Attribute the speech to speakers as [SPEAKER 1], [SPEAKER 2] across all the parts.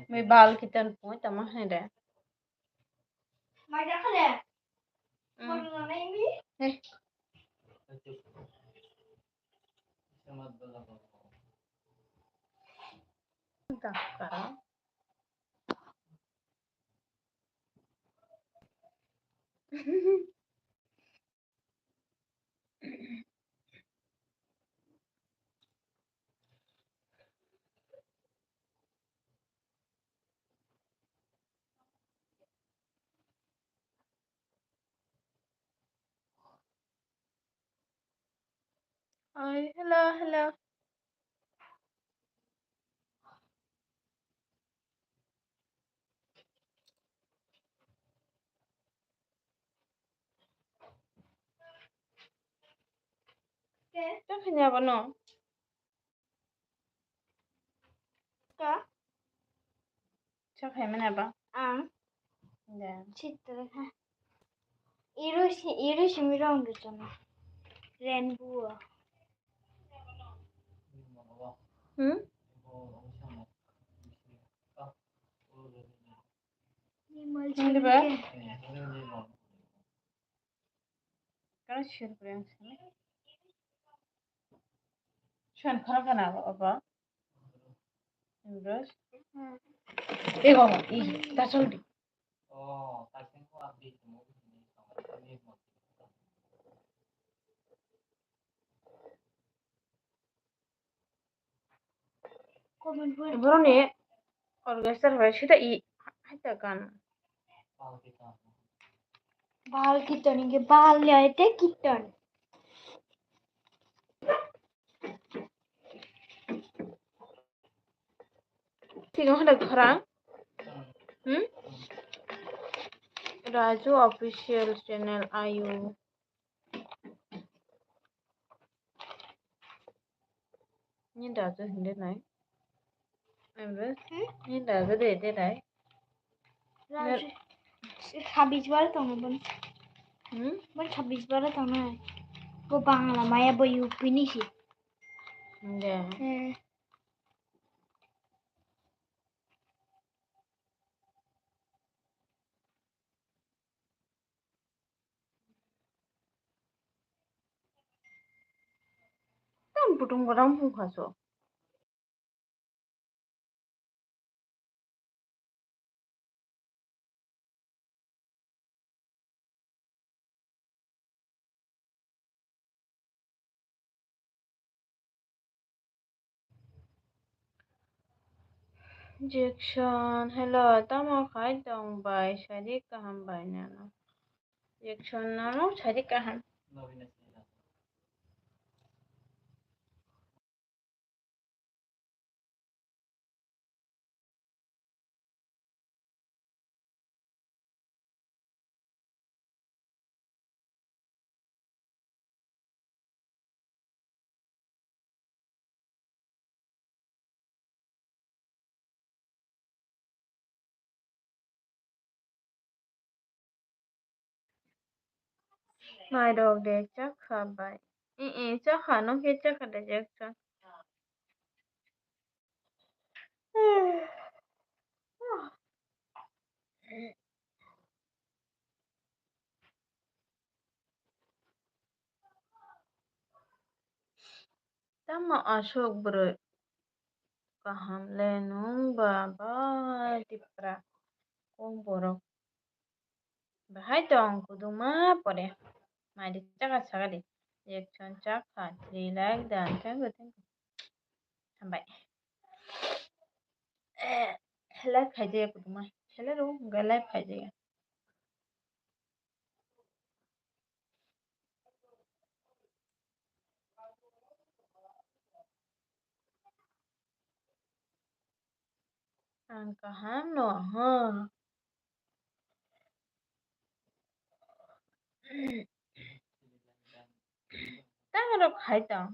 [SPEAKER 1] May bal kitan po tama hede.
[SPEAKER 2] Mai đã khá nè. Một lần này mi.
[SPEAKER 1] Eh, takara. Ay, hello.
[SPEAKER 2] Cái.
[SPEAKER 1] Chắc kanya ba no?
[SPEAKER 2] Cái.
[SPEAKER 1] Chắc hay mana ba? Yeah.
[SPEAKER 2] Chittare ha. Iroshi mirong sana. Rainbow.
[SPEAKER 1] Hmm? Hindi ba? Kano share ko yung sana? Saan ka na ba? English? Eh, baba. That's all.
[SPEAKER 2] Comment pun.
[SPEAKER 1] Bro ni, organizer ba? Sita hata kan.
[SPEAKER 2] Bal kitani ke bal le आए थे कितन.
[SPEAKER 1] Sino hada kharang? Hmm? Raju official channel ayu. Ni Raju hindi nai. English? Ni Raju de nai.
[SPEAKER 2] Raju 26 बार तो मैं बन.
[SPEAKER 1] Hmm?
[SPEAKER 2] बन 26 बार तो मैं. वो बांग्ला माया वो यूपी नहीं सी.
[SPEAKER 1] Yeah. Kan putung orang pun kaso. Jackson, hello, tama khai dong bai, shadi kaham bai nano. Jackson nano, shadi kaham. My dog de chắc khá bai. Chắc khá nó kia chắc khá de Jackson. Tama Ashok bro. Kaham lenung baba tipra. Kung borok. Bahai dong kuduma pore. My de chắc sagadi. Jackson chắc khá 3 like dan. Thank you. Sampai. Live খাইছে kuduma. Hello, live খাইছে. Ang kaham no ha. Tangro khaitang.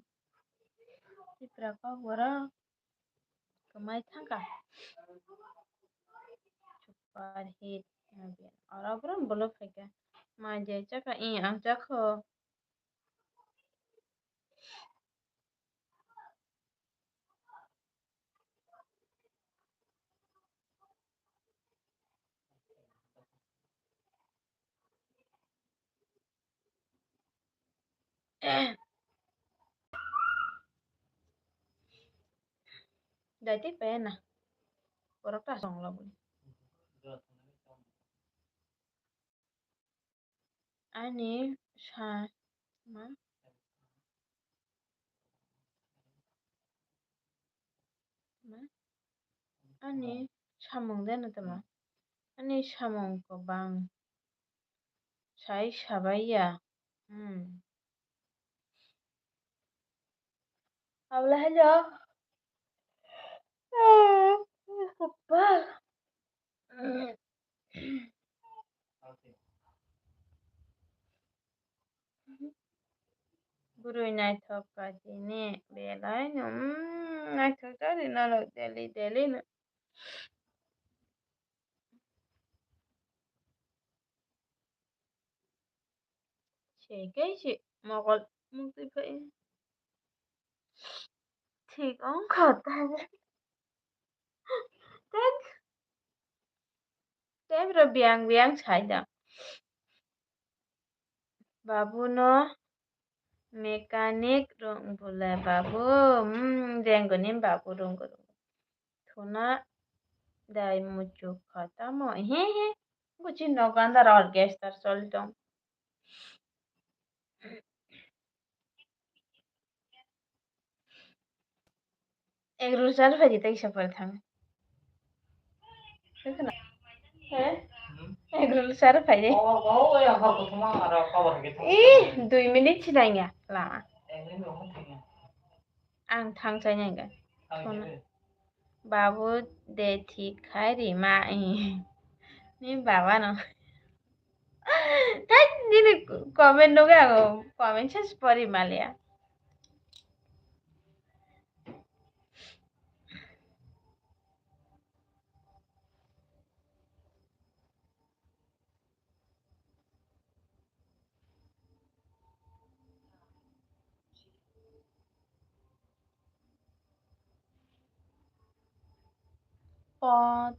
[SPEAKER 1] Tipra ka bora. Kamai thangka. Chupar hit. Ora bora bolo pheka. Ma je chaka ang chakho. Jadi pena. Orang tak song lah bun. Ani sa ma ma ani samung dena tama. Ani samung ko bang. Sai sabaya. Habla hello. Apa? Guru naithok kadini belai naithok tadi nalok deli na. Cái gì mà còn multi phải thì có khờ ta Tết Tết rồi biang sai dah. Babu no mekanik rong boleh babu renggonim babu rong thuna dai mucu kata mo he buci no gandar orchestra soltom एक Roger fuzzy तक सफर था देखना है एक Roger fuzzy ih 2 minit sidanya lama ang thang sai nyanga thona babu de thi khai ri ma ni baba no Cách đi comment đâu cái comment শেষ পরি মালিয়া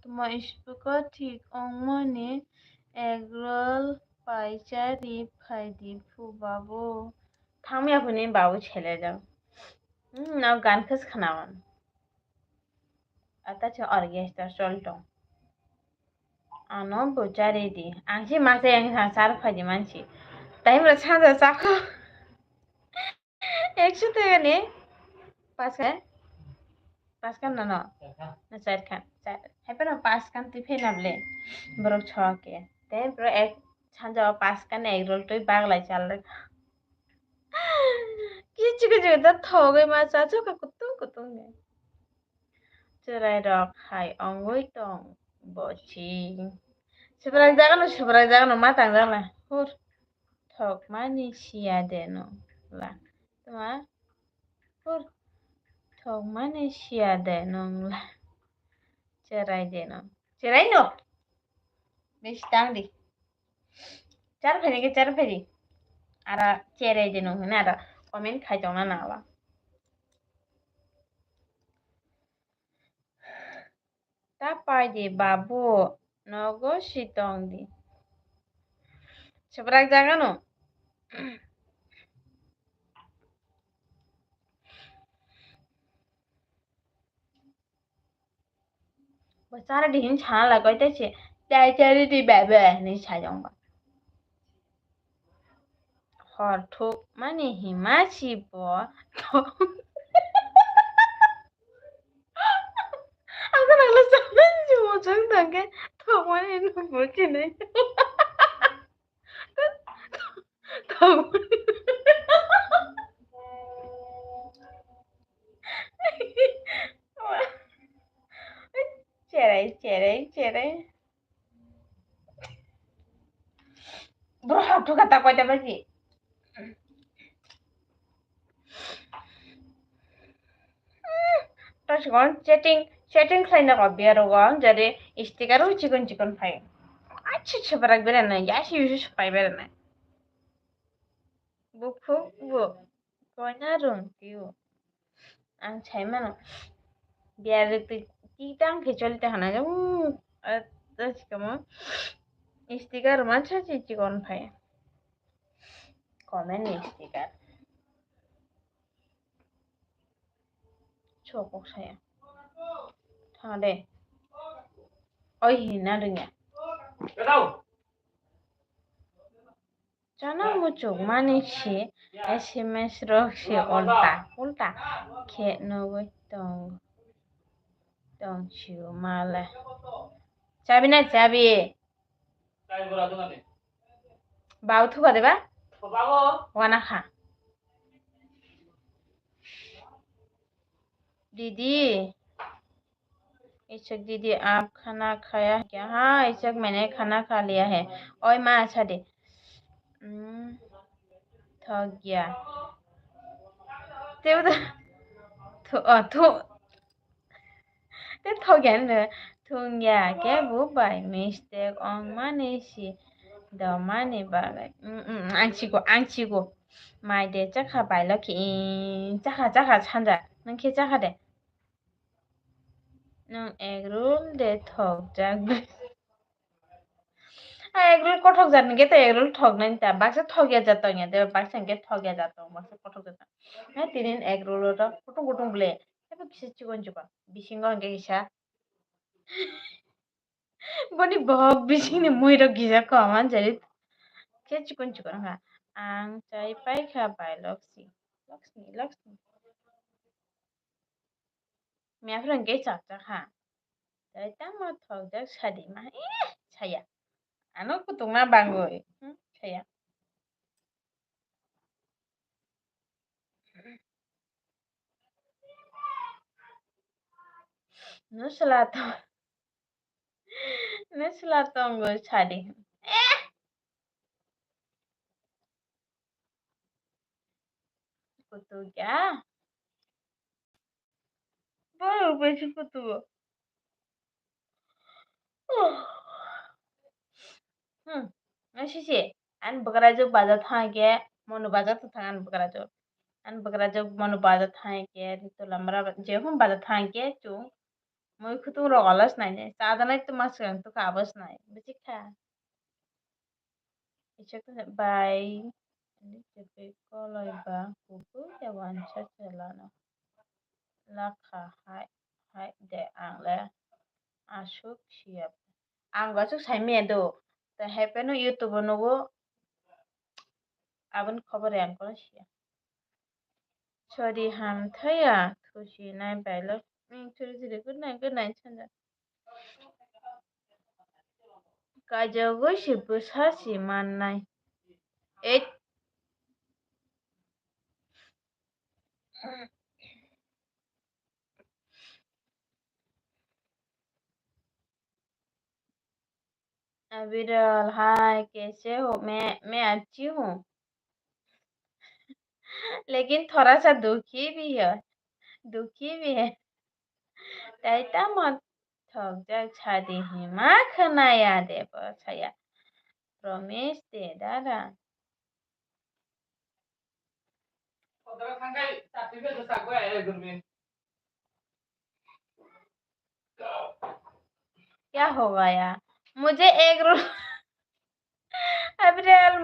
[SPEAKER 1] তোমার speaker ঠিক অংমনে এগরোল পাইচারি ফাইদি বাবু থামিয়া ফুনি বাবু ছেলে যাও নাও গান খাস খানাওয়ান আতাছে অর্গেস্টার চলটো আনো বোচারি দি আংসি মাসে সার ফাইদি মানসি তাই আমরা ছাঁদা চাকো 100 টাকা নে পাঁচ খান না na 4 খান hay pa 5 খান তুই ফেনাবলে বড় 6 কে তাই বড় এক ছাঁজা 5 খান এক রোল তুই বাগলাই চাল কিছু কিছু তো থগে মা চাচো কা কুতুং নে cerai rok hai ongoi tong boci seberang jangan matang jangan hur thok mani sia deno lah tuma hur thok mani sia deno lah cerai deno cerai no besh tang di চার ফেরি আর চেরাই deno na ada comment khai dong na nawa tapai di babu nogo sitong di seberang jangan no Besar dihin chana la koi tache dai chari di bebe ni chajong ba hor thuk mani himachi bo aku nang la samen jumo jang dangke thuk mani nu bochi nei thuk cerai bro tu kata koi ta bagi terus kon chatting খাইনা কবি আর গন যারে স্টিকারও চিকন phi আচ্ছা ছবরাক বেরে না ইয়াসি ইউসু পাই বেরে না বুকু বু কয়না রং কিউ আং ছাইমানো biar kitang ke চলতে হানা যাও আচ্ছা কেমন স্টিকার মাছ আছে চিকন ফাই comment sticker cokok saya. Thằng đây. Ôi hina rừng Chana muchuk mani shi SMS roxi ulta ke no we tong chiu male. Chabi na chabi. Bau thu ba deba? Wana kha. दीदी इचक दीदी आप खाना खाया है क्या? हाँ इचक मैंने खाना खा लिया है। ओए माँ अच्छा दे थक गया ते थक गया न थक गया क्या वो बाय मिस्टेक ऑन माने सी द माने बाय आंचिगो माय दे जाखा बाय लकी जाखा 찬자 नों खे जाखा दे नों एगरुल दे थक जागबे एगरुल कठक जाने के तो एगरुल ठग नहीं था बाक्स ठगिया जाता है तो बाक्स के ठगिया जाता हूँ बाक्स कठक जाता मैं तीन एगरुल तो कुटुंग बोले tapi किसी chicken juga bising kan kayak kisah boni bahag bising ni muiro kisah kaman jadi kayak chicken nggak ang cai pai khabai Laksmi मैं फिर अंगे चाचा हाँ jadi tamu thok jak sadi mah saya anu kutung na bangoy saya Nusla tonggo sadi kutu क्या baru besi kutu sisi an bakara jog baja thange monu baja to thangan bakara jog an bakara jog monu baja thange to lamra je hum baja thange tu moi kutu rogalas nai ne sada nai to mas to kabas nai besi kha ichak to bai ini cepe koloi ba kuku ya wancha celana lakha hai de angle asuk siap ang basuk sai me do ta hepe no youtube no go abon खबर यान ko siya sorry ham thaya thusi nai bailo churi good night chanja kajago si busasi man nai et अविरल हाय कैसे हो मैं अच्छी हूँ लेकिन थोड़ा सा दुखी भी है ताइता मत थक जा छादी हिमा खनाया दे छाया प्रमेश दे दादा क्या होगा यार मुझे एक रोल अब्रियल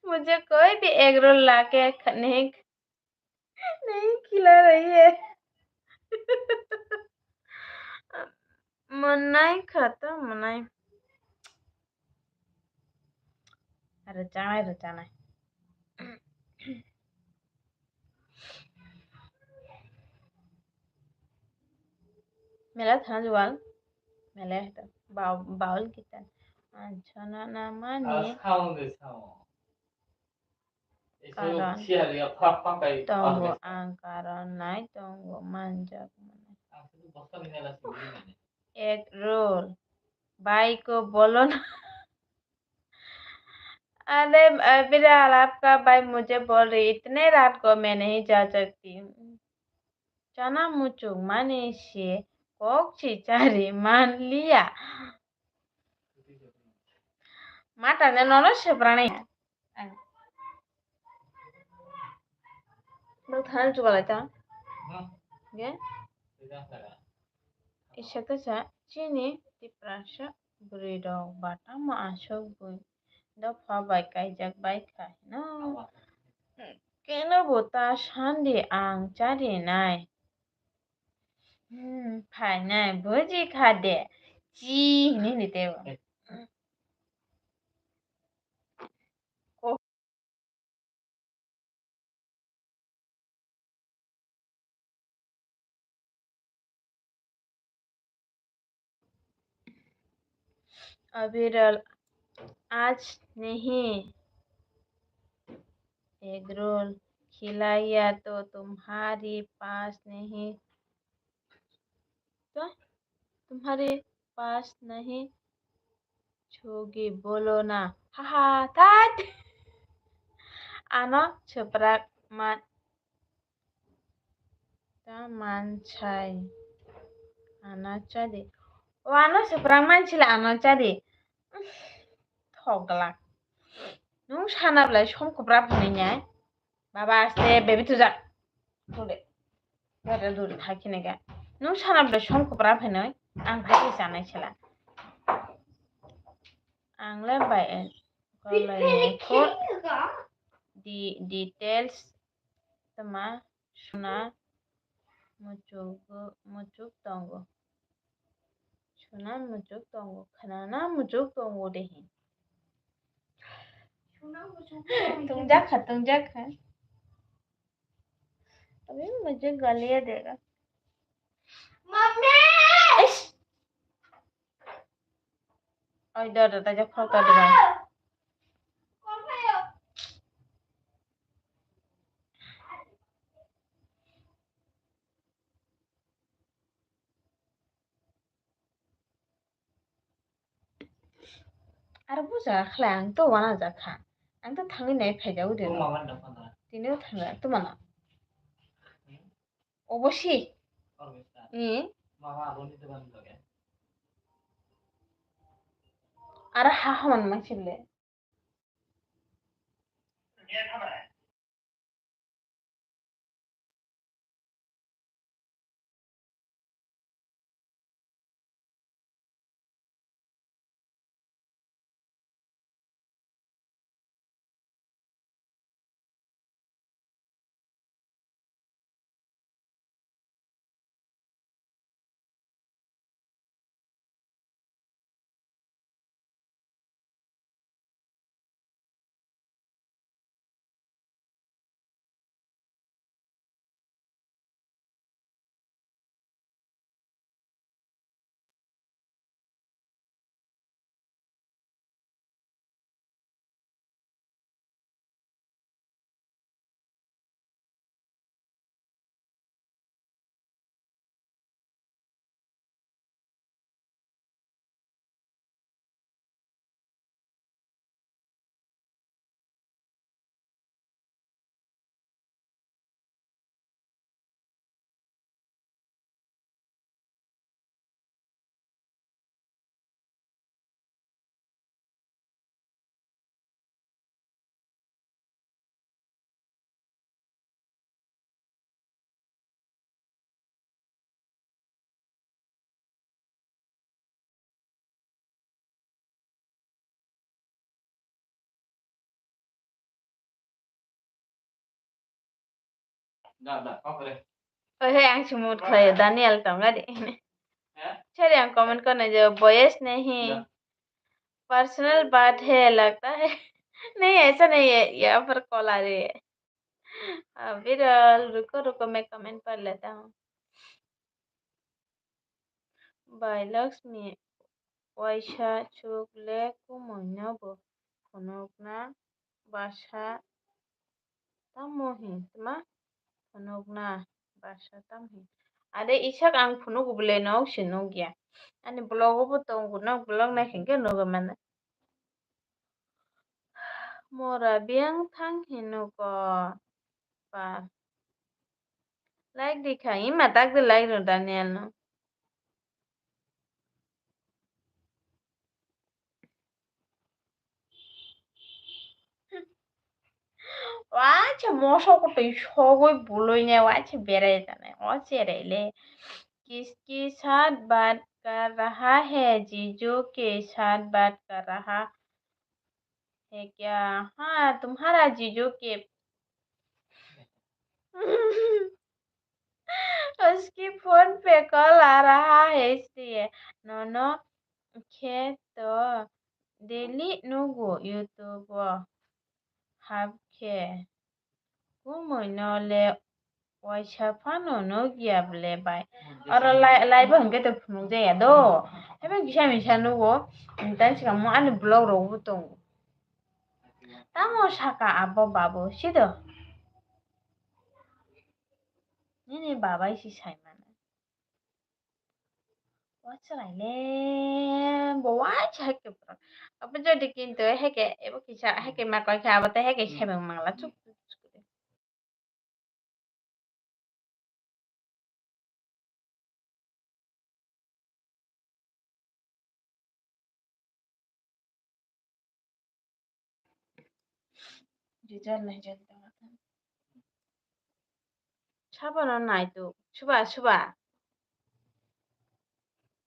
[SPEAKER 1] मुझे कोई भी एग रोल लाके नहीं खिला रही है मनाई खत्म मनाई रचाना मेला था जुआल मेला है बाउल किचन अच्छा ना माने tunggu angkaran naik tunggu manjak egg roll भाई को बोलो ना अरे बिलाल आपका भाई मुझे बोल रही इतने रात को मैं नहीं जा सकती चना मुचुक माने से कोक्ची चारी मान लिया माता ने नोनो से प्राणी लोग थाने चुका लेता ये इशक सा चीनी तिप्राशा बुरीडो बाटा मा आशोक बुई दफा बाइक आई जग बाइक का no Kenapa ta sandi ang cari nai? Phải này, bữa gì khá đẻ. Chi nên đi tiêu. अविरल आज नहीं एग रोल खिलाया तो तुम्हारी पास नहीं तो तुम्हारे पास नहीं छोगी बोलो ना हाहा tat ano ceprak man mancai ano cadi oh ano ceprak mancila ano cadi thogla nung sanabla समखौ ब्राबहैनाया माबा आस्ते बेबी तुजा थुदे गरे दुर थाखिनेगा नों सानाब्ला समखौ ब्राबहैनाय आं भाइ जानायसोला आंलाय बाय गलायनायखौ details tema suna mucuk tongo suna mucuk tongo kanana mucuk tongo dehi तुम जा खा अभी मुझे गालियां देगा मम्मी और इधर ताजा फोटो दिखा आरो बुजा खला आं तो वाना जाखा आं तो थांनि नाय फायजाव दे दिनो थाङा तुमाना अबसि आरो हा हामान मानसिले ओहे आं सुमूद खाए दानियल तंगा दे चलिए हम कमेंट करने जो बॉयस नहीं पर्सनल बात है लगता है नहीं ऐसा नहीं है यहाँ पर कॉल आ रही है विरल रुको रुको मैं कमेंट पढ़ लेता हूँ बाय लक्ष्मी वैसा चुगले कुमोनबो फनकना बासा tamuhin tima funugna basa tamhin ade isak ang funug bule no sinug ya ani blog bo tong no blog na hinge no gamana mora biang thang hinu ko pa like dikha ima tak de like no Daniel no wacha moso ko to shogoi buloi ne wacha berai jane o chereile किसके साथ बात कर रहा है जीजू के साथ बात कर रहा है क्या हाँ तुम्हारा जीजू के उसकी फोन पे कॉल आ रहा है इसलिए नोनो खे तो डेली नुगु यूट्यूब हाबखे कुमोनले वाइसाफानो नो गियाबले बाय और लाइव हंगे तो फुनु जाया दो हेबे गिसा मिसा नुगो इंtan सिगां मो आनि ब्लॉग रो बुतों तामो साका आबो बाबो Sido Ini babai si Simon. What's right le? Bawa cak ke pun. Apa jadi kintu heke, ebo kisah heke makoi kah abate heke siapa mangla cuk. Jujur nih jadi banget. Siapa nona itu? Coba.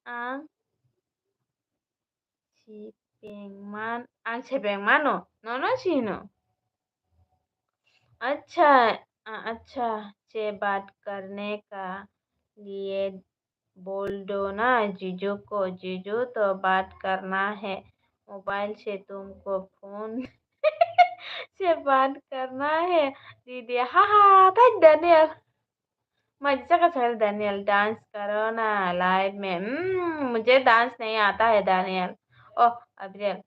[SPEAKER 1] Ang si Pengman, ang si Pengman no? Nona sino? अच्छा अच्छा से बात करने का लिए बोल दो ना जीजू को जीजू तो बात करना है मोबाइल से तुमको फोन से बात करना है दीदी हाँ हाँ था दानियल मजा का चल दानियल डांस करो ना लाइव में मुझे डांस नहीं आता है दानियल ओह अब्रियल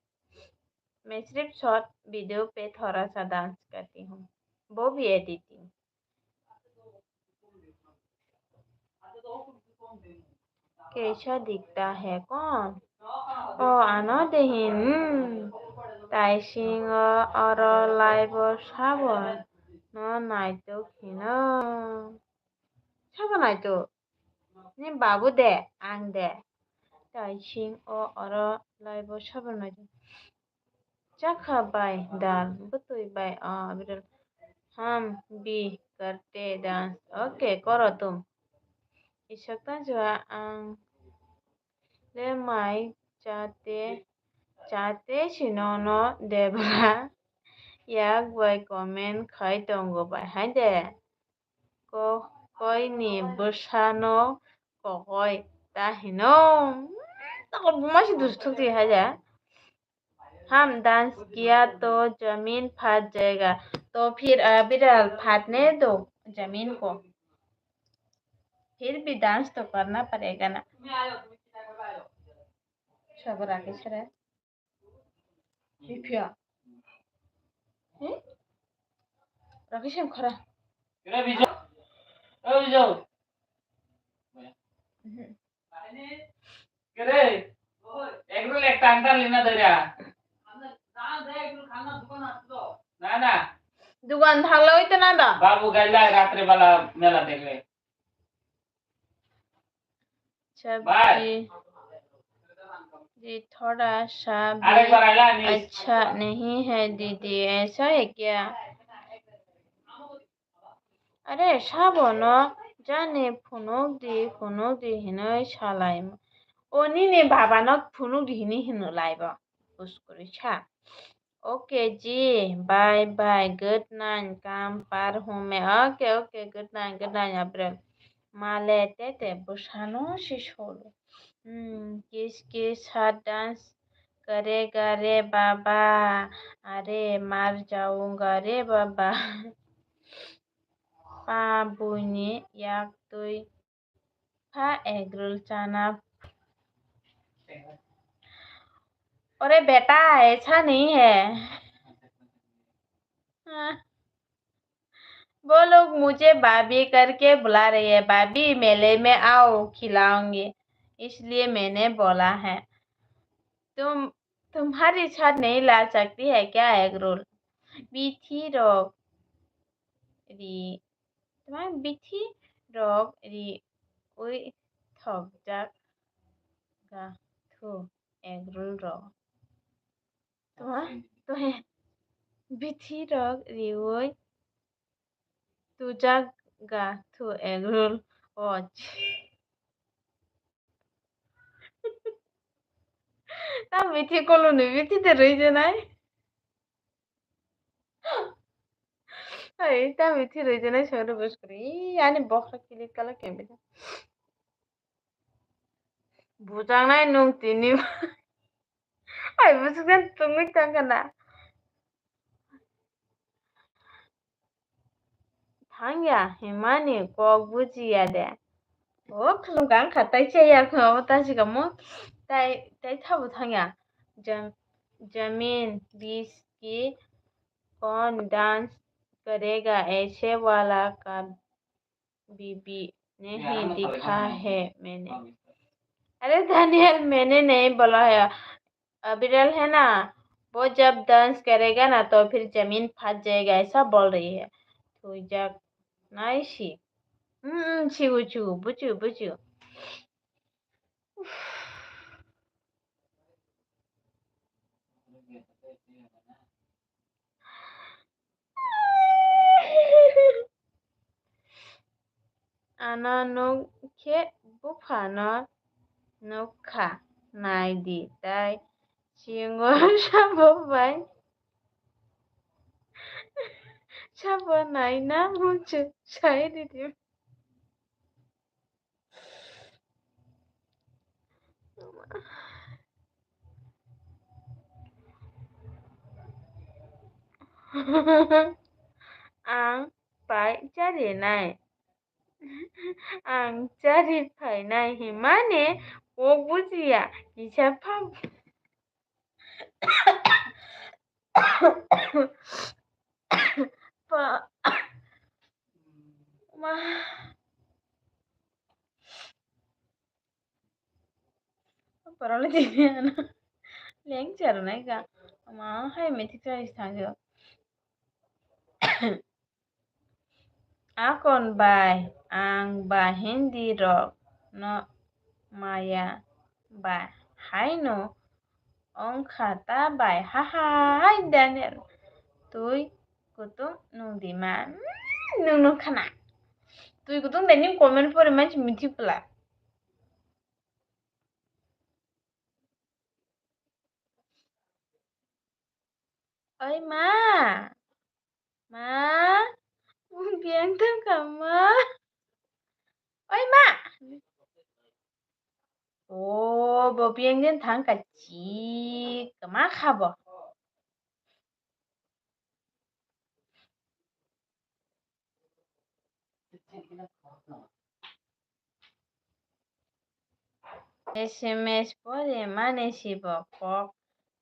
[SPEAKER 1] मैं सिर्फ शॉर्ट वीडियो पे थोड़ा सा डांस करती हूँ वो भी एडिटिंग कैसा दिखता है कौन ओ आना देहिन ताइसिंग और लाइव साबन न नाइतो खिनो साबन नाइतो नि बाबू दे आं दे ताइसिंग और लाइव साबन नाइतो जाखाबाय दाल बुतुयबाय बिरल हम भी करते डांस ओके करो तुम इसकता जो आं ले माई चाहते सिनोनो देब्रा yak bai comment khai tongo bai haide ko koini busano kokoi tahino तो बुमाशी दुष्टुक थी है हम डांस किया तो जमीन फाट जाएगा तो फिर बिरल फाटने दो जमीन को फिर भी डांस तो करना पड़ेगा ना सब राखे छे बिफिया राखे छे खरा
[SPEAKER 3] करे एग्रो एक टांटा लेना दरिया ना
[SPEAKER 1] दुकान थागलो इतना दा
[SPEAKER 3] बाबू गैला रात्रि वाला मेला देख ले
[SPEAKER 1] जी थोड़ा सा
[SPEAKER 3] अरे
[SPEAKER 1] भी
[SPEAKER 3] बार आला नहीं
[SPEAKER 1] अच्छा नहीं है दीदी ऐसा है क्या अरे साबोनो जाने फुनुक दी हिनो सालाय ओनी ने बाबा न फुनुक दी हिनी हिनो लाइबा उसको छा ओके जी बाय बाय गुड नाइट काम पर हूँ मैं ओके गुड नाइट अप्रैल माले ते बुसानो शिशोलो किसके साथ डांस करेगा रे बाबा अरे मार जाऊंगा रे बाबा बाबूनी याक तुई फा एगरोल चाना अरे बेटा ऐसा नहीं है वो लोग मुझे भाभी करके बुला रही है भाभी मेले में आओ खिलाऊंगी इसलिए मैंने बोला है तुम्हारी छत नहीं ला सकती है क्या एग रोल बीथी रोग री तुम्हारी बीथी रोग री उई थक जाक गा थू एग रोल रोग तुम्हें बीथी रोग री उई तुझा गा थू egg roll watch 나 밑에 걸로는 밑에 들어있잖아. Ay, tabii tirojana şöyle boş kuri. Yani bokra kilit kala kembida. Bujang nai nung tini. Ay, busukkan tunggu tangkana. Thangya, himani kok buji ya de. O kulung kang khatai che ya ko ta chi kamo. Tai thabu thangya. Jam जमीन बीस की कौन dance करेगा ऐसे वाला का बीबी नहीं दिखा है मैंने। अरे दानियल मैंने नहीं बोला है अबिरल है ना वो जब डांस करेगा ना तो फिर जमीन फट जाएगा ऐसा बोल रही है तो जब Nyishi छिगु छिगु बुचु बुचु ana no ke bufana no ka naidi tai chingo shabobai shabanai na mucho shairi dim ang pai cari nai ang cari pai nai himane wo bujiya kisha pam pa ma parole dibiana leng charo nai ka ma hai methi chari thangyo akon bai ang ba hindi rock no maya bai haino ong khata bai ha hai Daniel tuj kutung nung di man nung nung khana tuj kutung denim comment pore manch mithi pula oi ma biang tang kama oi ma bo biang den thang ka chi kama khabo SMS pore mane shibo kok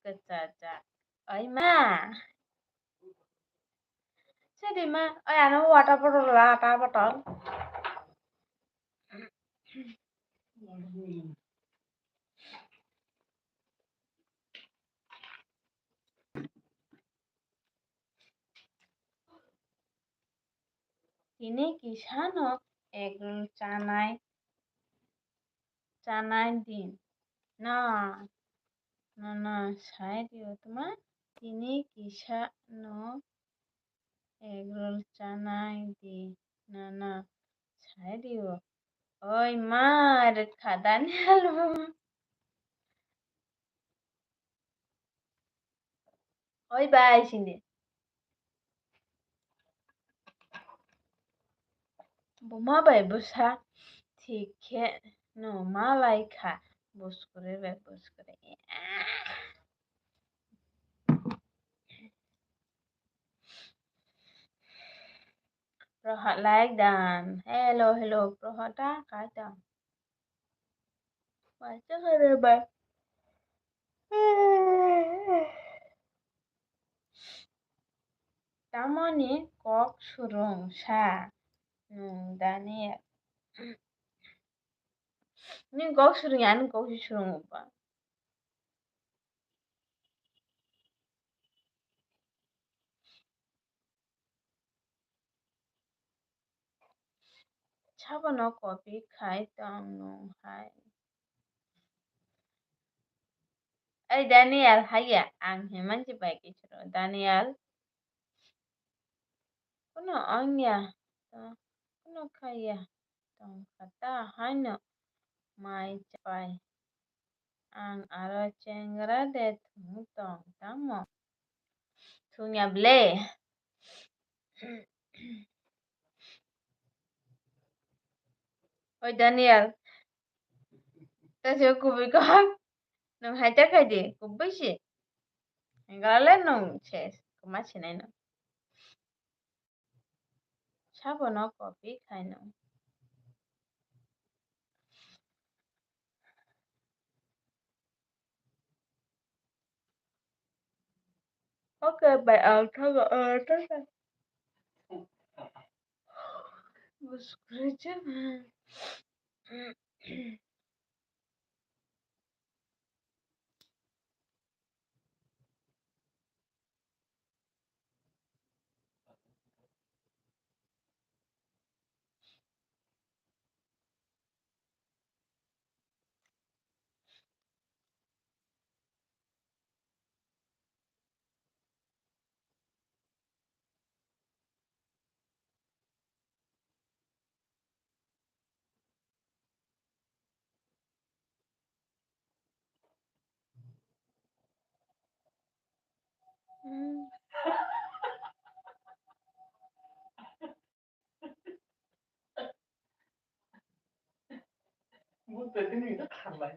[SPEAKER 1] kecaca oi ma jadi ma oi ano water bottle la water bottle ini kisano ek canai din na না সাইরিও তোমার তিনি কিষানো egg roll চানাই দি না সাইরিও ওই মার খাদানি elbow ওই by Shinde বোমা by বুসা ঠিকে no মালাই খা বস করে বস করে Prohat like dan hello Prohat ta cái tao bài chắc là bài Tamoni kok surung sa nung Daniel ni kok surung yan kok surung pa Chabano copy khai tang nung hai Ay Daniel haya ang himan si bai kichro Daniel kuno anya kuno kaya tong kata hano mai chapai ang aro chengra de thung tong tamo thunya ble Oi, Daniel, tayo kubi ko nung haja ka di, kubi si. Ngalalan nung chess, kumasin ay no. Sabo no coffee kay no. Okay, by taga. Bus kerja.
[SPEAKER 3] বুঝতে তিনি এটা খালাই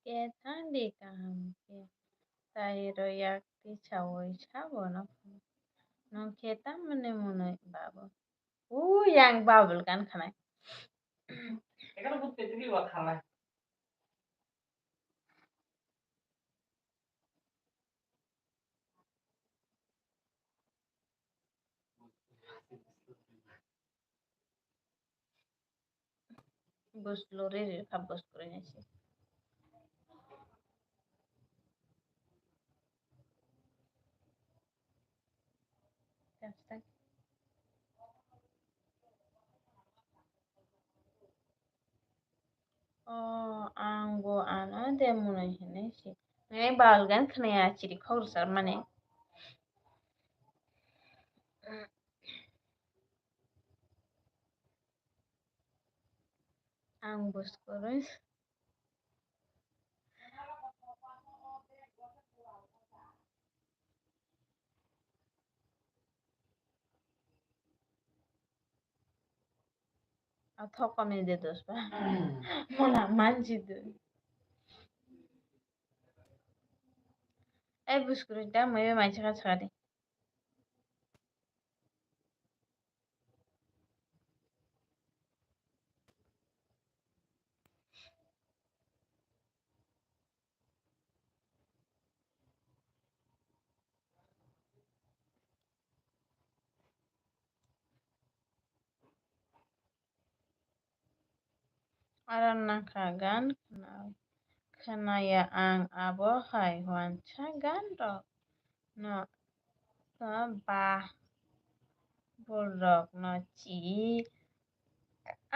[SPEAKER 1] Ke tandi kaham ke tayo yak ti chawoy chabo no. No kita mene mune babo. Yang babul kan khanai.
[SPEAKER 3] এখানে বুঝতে তিনি বা খালাই
[SPEAKER 1] Bus lori kabus kure nasi. Kastak. Oh, anggo ana de mune hene si. Ngai bal gan khanai achiri khawr sar mane. Ang bus kure. Athok kami de dos ba. Mola manji de. Ay bus kure da moye mai chaka chaka. Aran nakagan kanaya ang abo hai wan chagan rok no ka ba borok no chi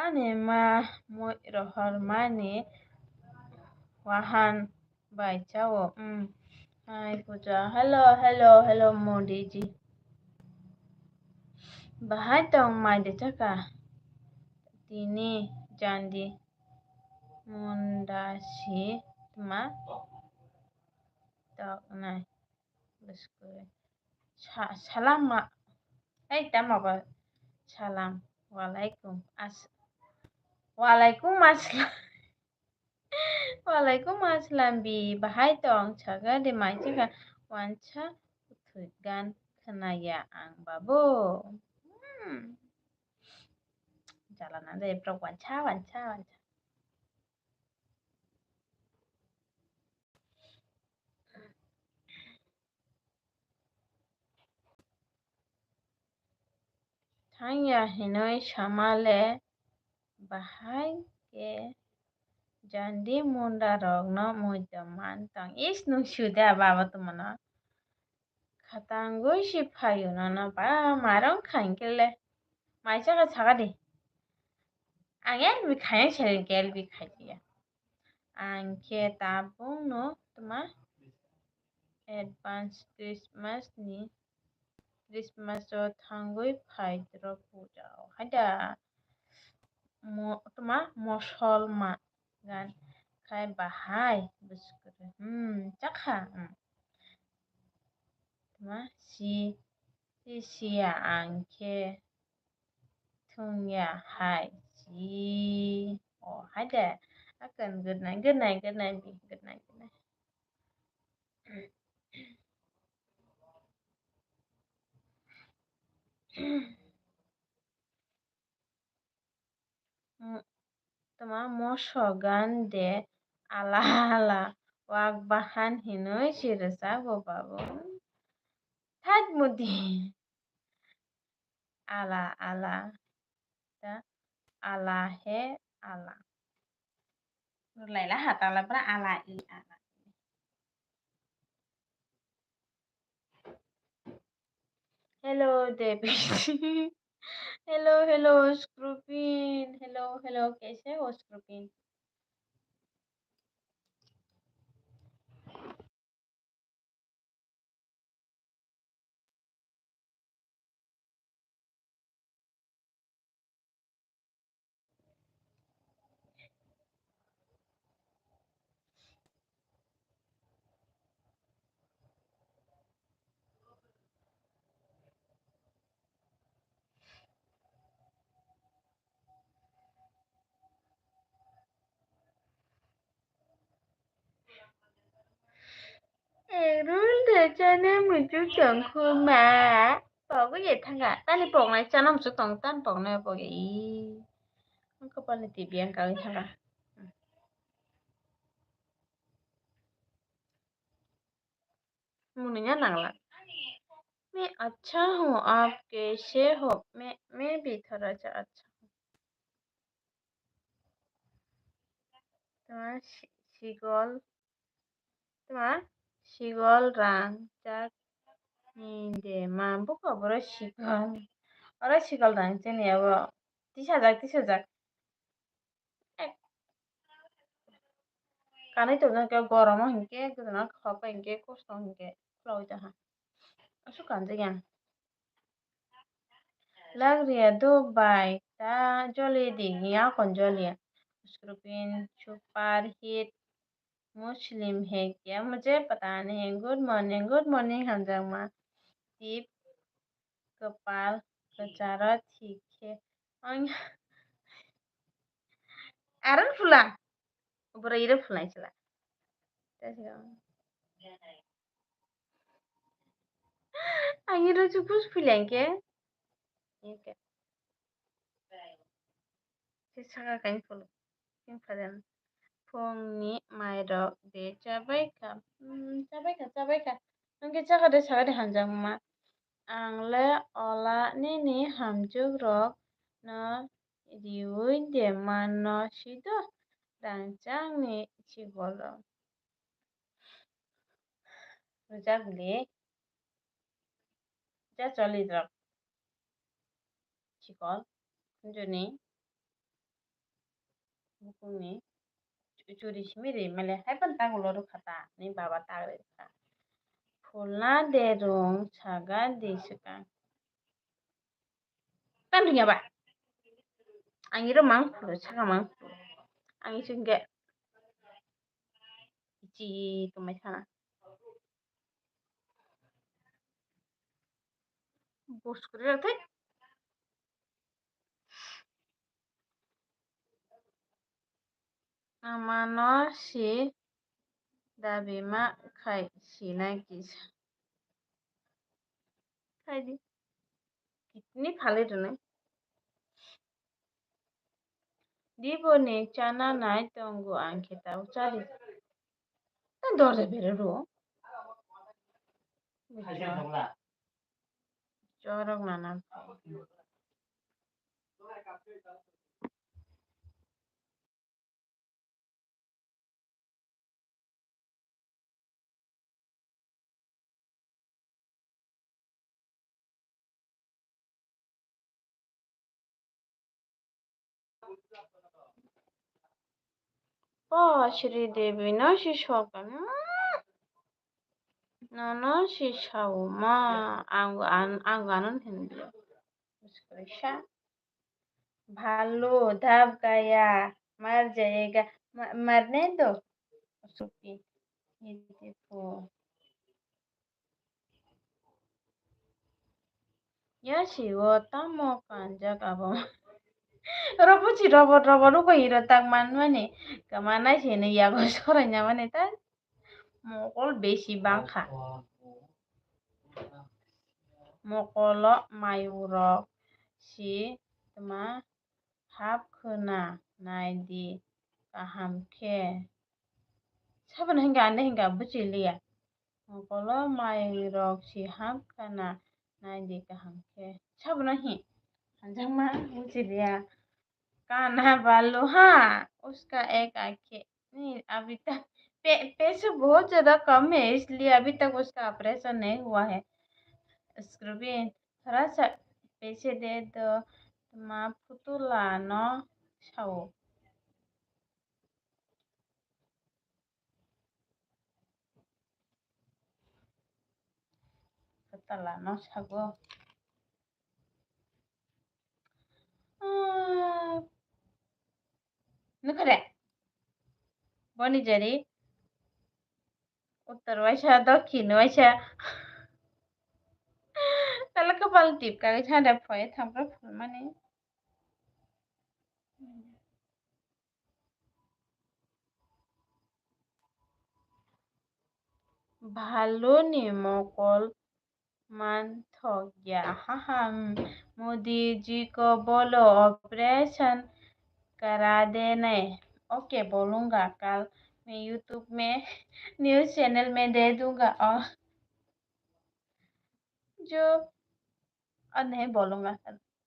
[SPEAKER 1] ane ma mo rohor mane wahan bai chawo hai puja hello modi ji bahai tong mai de chaka tini jandi mundashi ma tok nai buskure salam ma ei tama ba salam walaikum walaikum assalam walaikum assalam bi bahai tong chaga de mai chaga wancha gan khanaya ang babo jalan ada pro wancha thanya hinoi shamale bahai ke jandi munda rok no mujaman tang is nu suda baba tumana khatangoi si phayo na ba marong khankele mai chaga chaga de angel bi khaya chel gel bi khaya angke tabung no tuma advance Christmas o thangoi phai dro puja hada তোমা musulman gan khai bahai buskure chakha তোমা si angke thungya hai si hai de akan good night good night good night good night good night তোমা mosogan de ala ala wak bahan hinoi sirasa babu thad mudi ala ala ta ala he ala Laila hatala pra ala i ala hello David hello hello Scrupin hello hello कैसे हो Scrupin Rule để cho nên mình chú chọn khuôn mà bỏ cái gì thằng ạ ta đi bỏ này cho nó một số tổng tan bỏ này bỏ cái không có bao nhiêu tiền biển cả thằng ạ मुझे ना लगा मैं अच्छा हूँ आप कैसे हो मैं भी थोड़ा सा अच्छा हूँ तुम्हारा 시골 짝 인데 만보가 뭐라 시골 어라 시골 랑쟁이 뭐 티셔작 কানে তো না গরম হিংকে না খাপা হিংকে কষ্ট হিংকে ফ্লাউটা হা আসু কানজে জ্ঞান লাগ রিয়া দো বাই তা জলি দি গিয়া kon जलिया स्क्रूपिन सुपर हिट मुस्लिम है क्या मुझे पता नहीं गुड मॉर्निंग हमजमा दीप कपाल कचारा ठीक है आरन फुला ऊपर इरे फुलाई चला आंगिरो चुकुस फुलेंके Oke, sisa kain fulu. Yung kalian Pungni Maidok de cabai ka. Nungki caka de saga de hanjang ma. Ang le ola nini hamjuk rok na diwi de mano sido rancang ni cigolo. Rujak li. Ja coli drok. Cigol. Juni. Bukuni. Curi simiri mele haipan tanguloru kata. Ni baba tagre ka. Pula de rong saga de suka. Kan dunia ba? Ang iro mang pulu saka mang pulu. Ang isun ge ichi tumai sana. Bos kuri rakte. Amano si dabima kai sina kis. Kai di. Kitni phale tune. Dibo ne chana nai tongu angketa uchari. Tan dorje bere ro. Jorok nana. Pa Shri Devi no si shokan. No si shauma. Angganon hindi. Bos kuri sha. भालू दब गया, मर जाएगा। मरने दो उसकी। ये देखो, Yashiwo tamo kanja kabong. Robo robo ko hiro tag manmane. Kamana shene yago soranya mane ta. Mokol beshi bangka. Mokolo mayuro si tama hap khuna naidi kahamke. Saban hinga buchiliya. Mokolo mayuro si hap khuna naidi kahamke. Saban hi. Anjama buchiliya. Kanha बालू, हाँ उसका एक आंखें नहीं अभी तक। पैसे बहुत ज्यादा कम है इसलिए अभी तक उसका ऑपरेशन नहीं हुआ है। स्क्रूबिन थोड़ा सा पैसे दे दो, माँ फुतुला न छाओ। फुतुला न छागो। नखरे बनी जरी उत्तर वैसा दक्षिण वैसा kalau kepala tip kali ada poin tampil mana भालू ने मोकल मान थक गया। हाँ मोदी जी को बोलो ऑपरेशन करा देने। ओके बोलूंगा, कल मैं यूट्यूब में न्यूज़ चैनल में दे दूंगा। और जो और नहीं बोलूंगा,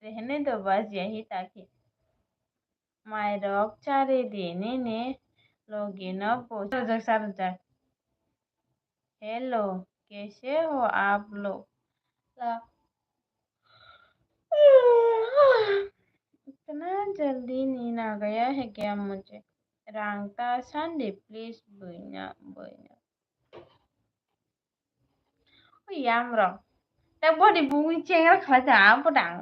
[SPEAKER 1] रहने दो बस यही, ताकि मायरक चारे देने ने लोगे न पोस्ट सारजा। हेलो, कैसे हो आप लोग? इतना जल्दी नींद आ गया है क्या मुझे? रांगता संदे प्लीज बुइना बुइना। ओ यामरो, तब बड़ी बुई चेंगर खा आप डांग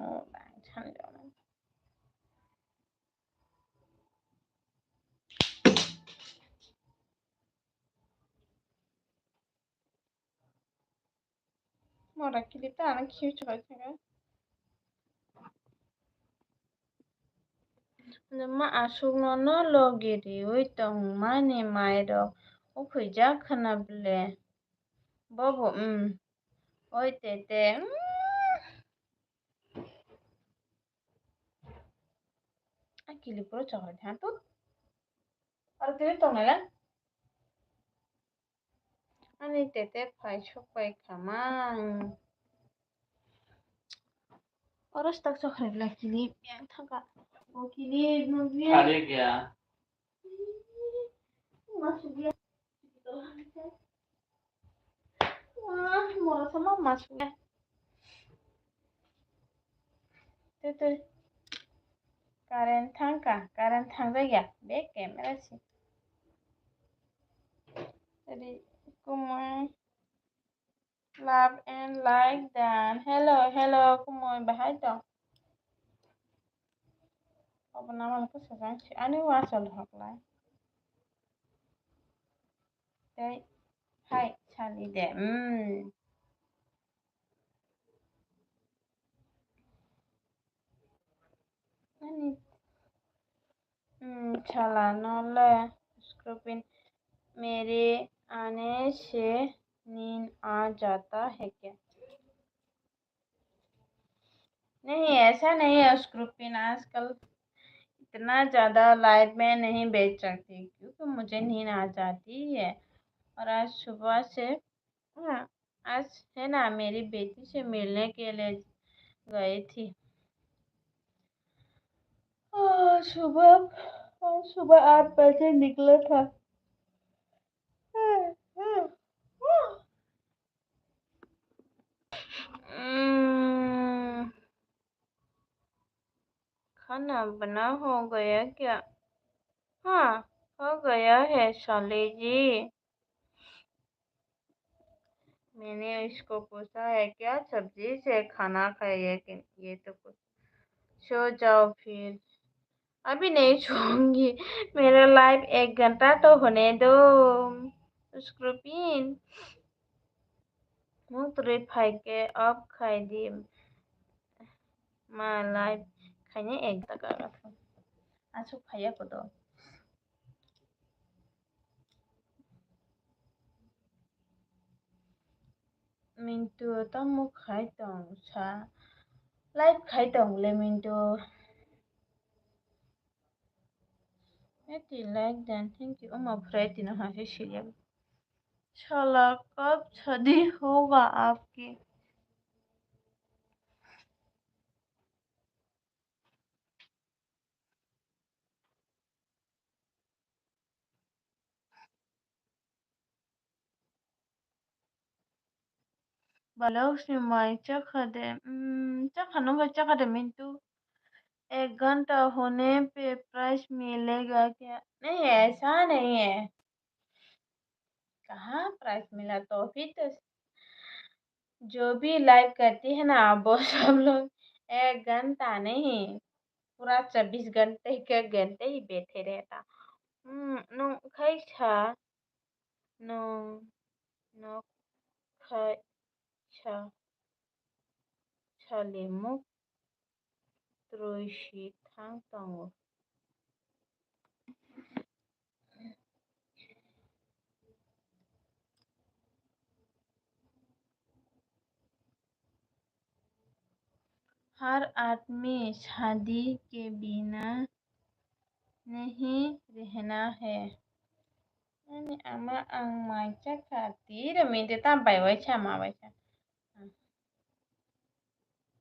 [SPEAKER 1] मोरा किलिप आना क्यों चुका ma asuk no logiri ui tong mani mairo ukhija khana ble bobo oi tete akili pro chakra dhyan tu ar tiri tong nala ani tete phai chokai khamang oras tak chakra bla kili yang thaka o kili no bia
[SPEAKER 3] खाली क्या
[SPEAKER 1] masuk mora sama masuk tete karen thangga ya be camera si jadi kumai love and like dan hello kumoy bahay to apa nama ko sa si ani wasal hakla dai hai chali de ani chala nole scrupin मेरे आने से नींद आ जाता है क्या? नहीं ऐसा नहीं है स्क्रूपिन, आजकल इतना ज़्यादा लाइट में नहीं बैठ सकती क्योंकि मुझे नींद आ जाती है। और आज सुबह से हाँ, आज है ना मेरी बेटी से मिलने के लिए गई थी। सुबह सुबह 8 बजे निकला था। खाना बना हो गया क्या? हाँ, हो गया है साले जी। मैंने इसको पूछा है क्या सब्जी से खाना खाइए कि ये तो कुछ सो जाओ फिर। अभी नहीं छूऊंगी। मेरा लाइव 1 घंटा तो होने दो। स्क्रूपिन मुख तुरै फाइके अब खाइदि मा लाइव खाइने 1 घंटा का आसु फाइया को दो मिंटू तो मुख खाई तो सा लाइव खाई तो ले Mintu like then thank you अम्मा फ्रेटी ना हाँ शिरिया शाला कब शादी होगा आपकी Balausi mai चखा दे मिंटू 1 घंटा होने पे प्राइस मिलेगा क्या? नहीं ऐसा नहीं है। कहाँ प्राइस मिला तो फिर तो जो भी लाइव करती है ना वो सब लोग 1 घंटा नहीं पूरा 24 घंटे 1 घंटे ही बैठे रहता। नो खाई छा नो नो खाई छा छाले Troisi thang tong हर आदमी शादी के बिना नहीं रहना है Ani ama ang maca kati minta tampai waca ma waca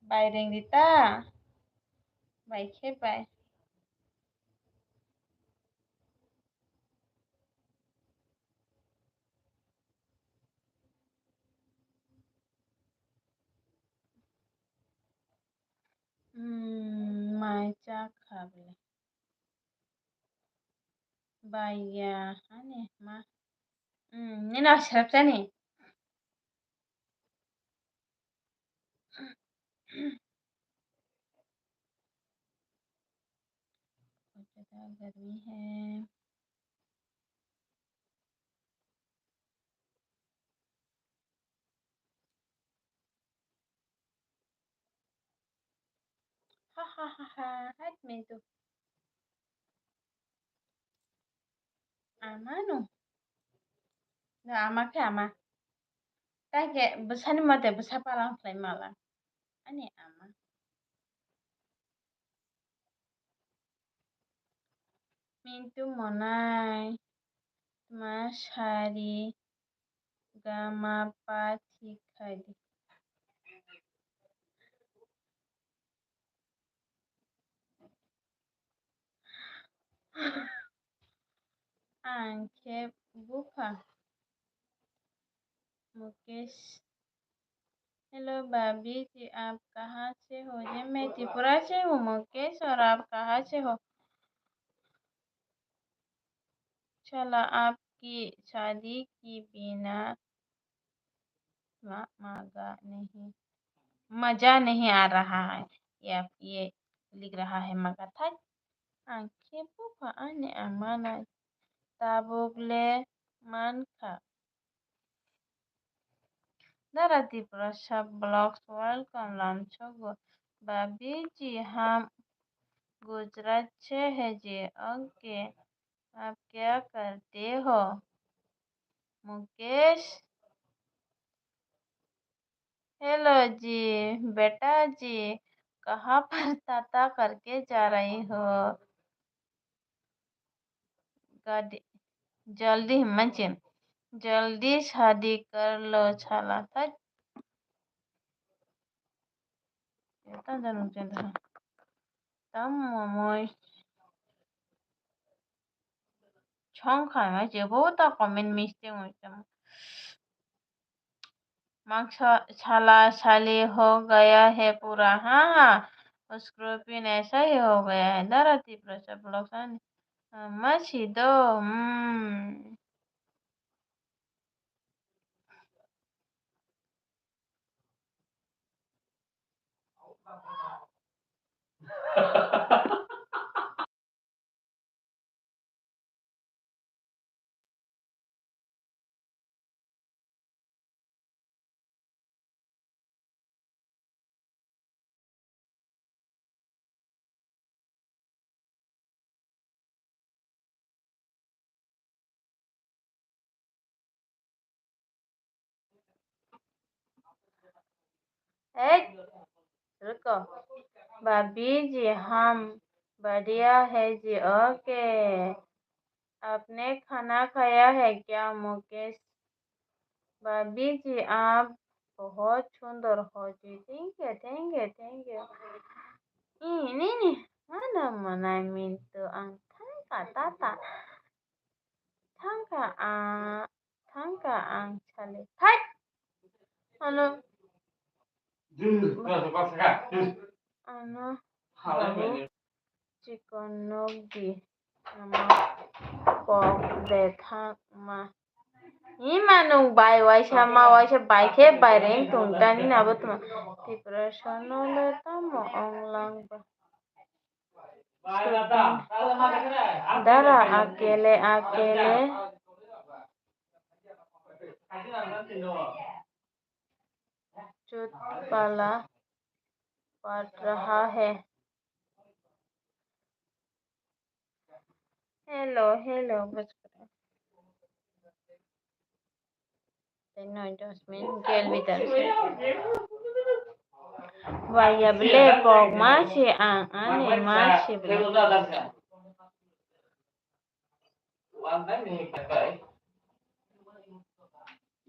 [SPEAKER 1] bai ring dita bai ke bai maca kable bai ya ani ma ni na sharap sani बहुत ज्यादा गर्मी है ha hat me tu ama no na ama ke ama Kage besani mate besa palang flay malang ani ama mintu monai ma shari gama pati khadi Anke buka Mukesh hello भाभी जी आप कहाँ से हो जी मैं त्रिपुरा से हूँ मुकेश और आप कहाँ से हो चला आपकी शादी की बिना मजा नहीं आ रहा है ये लिख रहा है मगा था आंखें बुका आने अमाना ताबुगले मान खा Narati Prasad Blogs welcome Lamchogo भाभी जी हम गुजरात से है जी ओके आप क्या करते हो मुकेश हेलो जी बेटा जी कहाँ पर ताता करके जा रही हो गाड़ी जल्दी मंचिन जल्दी शादी कर लो छाला था तम मोमोई छong खाई में जेबो ता कमेंट मिस्ते मुझे छाला छाली हो गया है पूरा हाँ स्क्रूपिन ऐसा ही हो गया है दराती प्रसव ब्लॉक मछी दो ए रुको भाभी जी हम बढ़िया है जी ओके आपने खाना खाया है क्या मुकेश भाभी जी आप बहुत सुंदर हो जी thank you ini mana mana mintu ang tangka ang chale hai ano ano baru chikonogi nama pok de thang ma imanung bai waisa bai ke bai reng tung tani na batma depression le tamo onglang ba Dara अकेले चुटकुला पढ़ रहा है hello बस Variable pog masih ang ane masih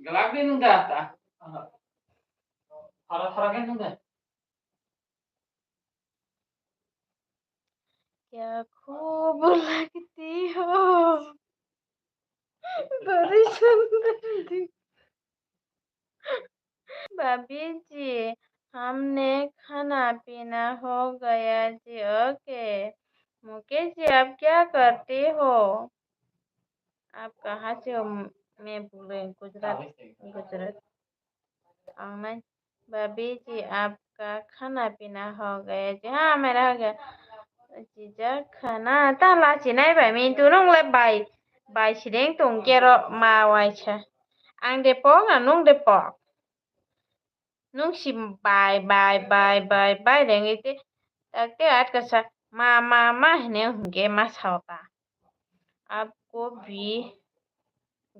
[SPEAKER 3] Gelap din nung data. Harap-harapin nung data.
[SPEAKER 1] क्या खूब लगती हो बड़ी सुंदर थी भाभी जी हमने खाना पीना हो गया जी ओके मुकेश जी आप क्या करते हो आप कहाँ से हो मैं बोल रही हूँ गुजरात ऑनलाइन भाभी जी आपका खाना पीना हो गया जी हाँ मेरा हो गया जीजा खाना ताला चिनाय बाय मिंटू नंगलाय बाय सिरें तंकेरो मावायचा आं दे पक ना नों दे पक नों सि बाय रेंगेते तकते आट कसा मा हने हुंगे मा सावता आपको भी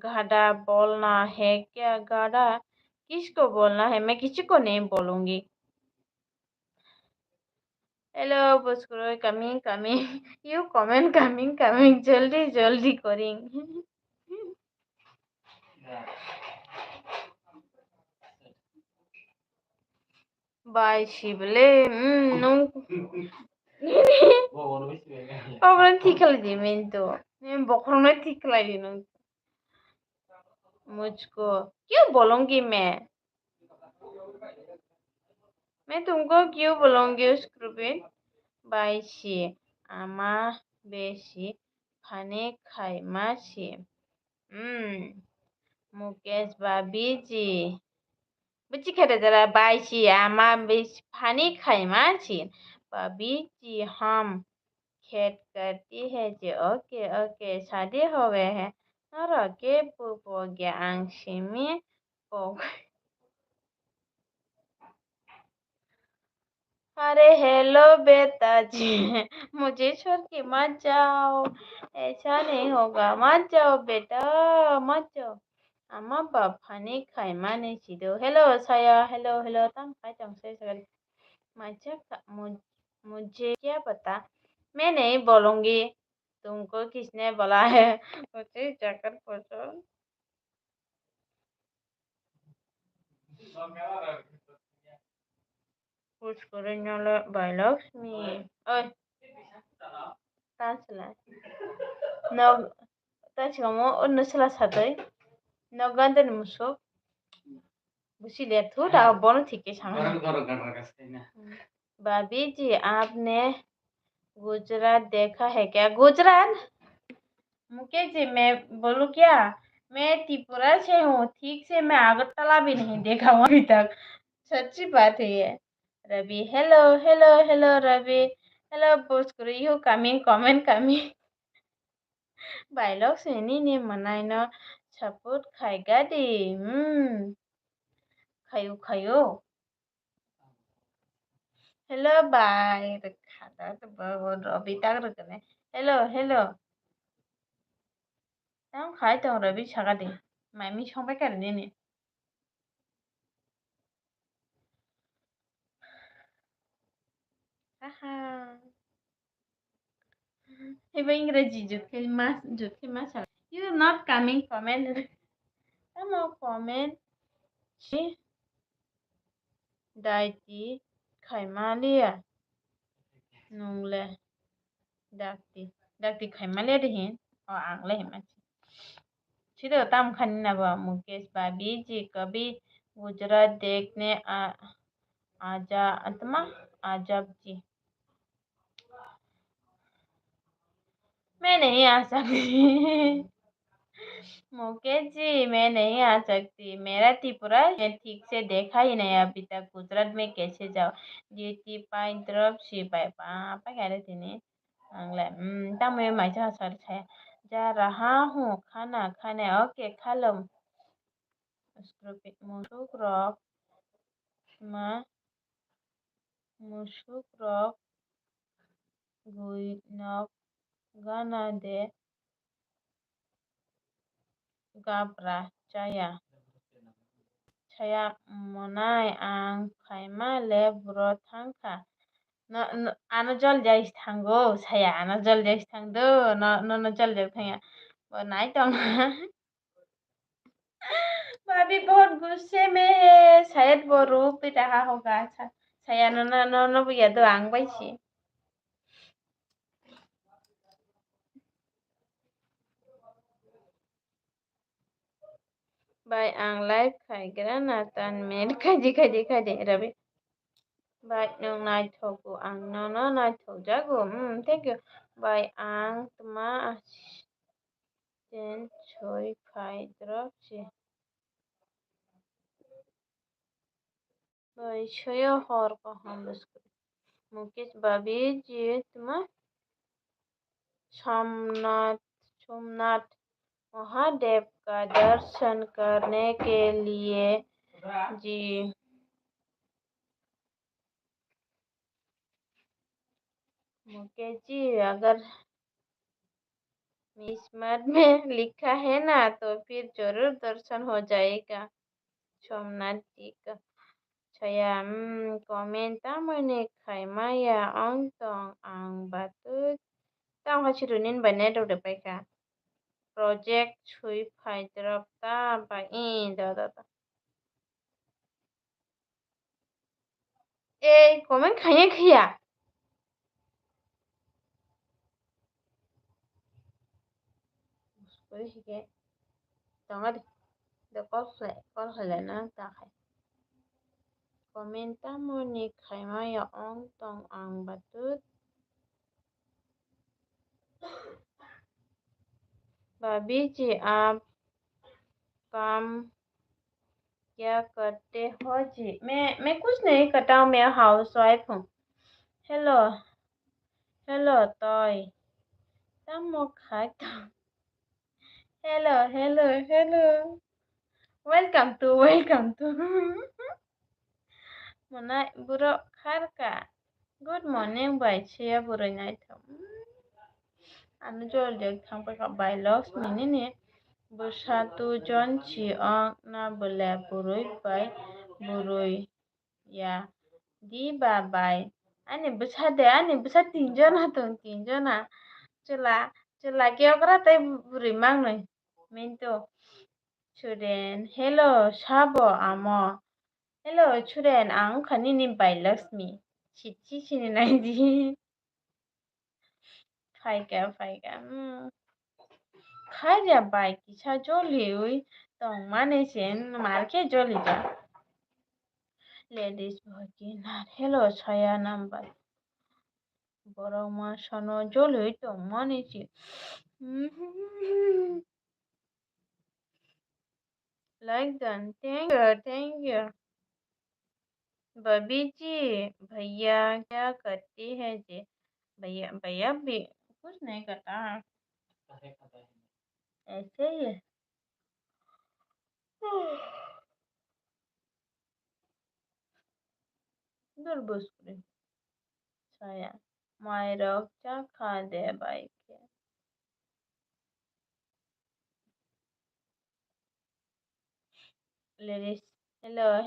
[SPEAKER 1] गाधा बोलना है क्या गाधा किसको बोलना है मैं किसी को नहीं बोलूंगी हेलो बस्कुरो कमिंग यू कमेंट कमिंग जल्दी करिंग बाय शिवले नों Obran tikal di minto. बकरों ने ठीक लाई नों मुझको क्यों बोलूंगी मैं तुमको क्यों बोलूंगी उस ग्रुपिन बाइशी आमा बेशी खाने खाई मासी मुकेश भाभी जी बच्ची खेते जरा बाइशी आमा बेशी खाने खाई मासी भाभी जी हम खेत करती है जी ओके शादी हो गए हैं और के पोगया आंशिमी पोग अरे हेलो बेटा जी मुझे छोड़ के मत जाओ ऐसा नहीं होगा मत जाओ बेटा मत जाओ अम्मा पापा ने खाई माने सीधो हेलो साया हेलो तंग खाई तंग से सगल मुझे क्या पता मैं नहीं बोलूंगी तुमको किसने बोला है मुझे जाकर पूछो कुछ करेंगे बाय लक्ष्मी ओए तांसला no तांसिगा मो नसला साथै नगंदन मुसो बुसिले थू दा बोन ठीके सांगा भाभी जी आपने गुजरात देखा है क्या गुजरात मुकेश जी मैं बोलूं क्या मैं त्रिपुरा से हूँ ठीक से मैं अगरतला भी नहीं देखा हूँ अभी तक सच्ची बात है ये Ravi hello Ravi hello post करो यू कमिंग कमेंट कमिंग बायलॉग सेनी ने मनाइनो सपोर्ट खाएगा दी खायो हेलो बाय खाता तो बहुत रवि तक रखने हेलो तम खाई तो रवि छगा दे मामी संबाय कर ने Haha. Iba ইংরেজি জুতকে মাছ আলা. You not coming comment. Come on comment. Si daiti khaimalia nungle dakti khaimalia dihin o angle himachi. Sido tam khanna ba Mukesh Babi ji कभी गुजरात देखने आजा आत्मा आजब जी. मैं नहीं आ सकती. मुकेश जी मैं नहीं आ सकती. मेरा त्रिपुरा ये ठीक से देखा ही नहीं अभी तक. गुजरात में कैसे जाओ. जीती पाई द्रव सी पाई पापा कह रहे थे ने अंगले तब मैं मजा सर छाया जा रहा हूँ खाना खाने. ओके खा लो. मुसुक रॉक मा मुसुक रॉक गुई नॉक गाना दे गाब्रा चाया Saya monai ang kaima le bro tangka. No, ano jol jais tanggo. Saya ano jol jais tangdo. No jol jais tangya. Bonai tong. भाभी बहुत गुस्से में है. शायद वो रो भी रहा होगा. अच्छा saya no punya doang baik sih. Baik ang live kai granatan med kaji rabi. Baik nung nai thogu ang no nai thog jago. Thank you. Baik ang tuma asisten choi khai drop si. Baik choyo hor ko ham biskut. Mukesh Babi ji tuma Somnath Mahadev का दर्शन करने के लिए जी मुकेश जी अगर किस्मत में लिखा है ना तो फिर जरूर दर्शन हो जाएगा सोमनाथ जी का. Saya komenta mene kaimaya ong tong ang batut tang hachirunin bane do de paika. Project chui phai drop ta ba in da. Comment khanya khia. Với cái đó được có thể là nó ta khai. Comenta moni kaimaya ong tong ang batut. भाभी जी आप काम क्या करते हो जी. मैं कुछ नहीं करता हूँ. मैं हाउस वाइफ हूँ. हेलो हेलो तोय तमो खाता. हेलो वेलकम टू मना बुरो खारका. गुड मॉर्निंग बाय छिया बुरो night. Ano jol jek thang pa ka by loss minine bersatu jon chi ong na bela burui by burui ya di babai ane besar tinjona tuh tinjona cula cula kyo kara tay buri mang noi minto churen hello sabo amo hello churen ang kanini by loss mi chichi chini nai di Faika. Kaya bai kisha joli ui tong mane chen marke joli ja. Ladies bhaginar hello chaya number. Borong ma shano joli ui tong mane chen. Like done. Thank you. बबी जी भैया क्या करती है जी. भैया भी कुछ नहीं करता है. ऐसे ही है. दूर बुस्कुरी saya Mayrok Chakha de baik. Ladies hello.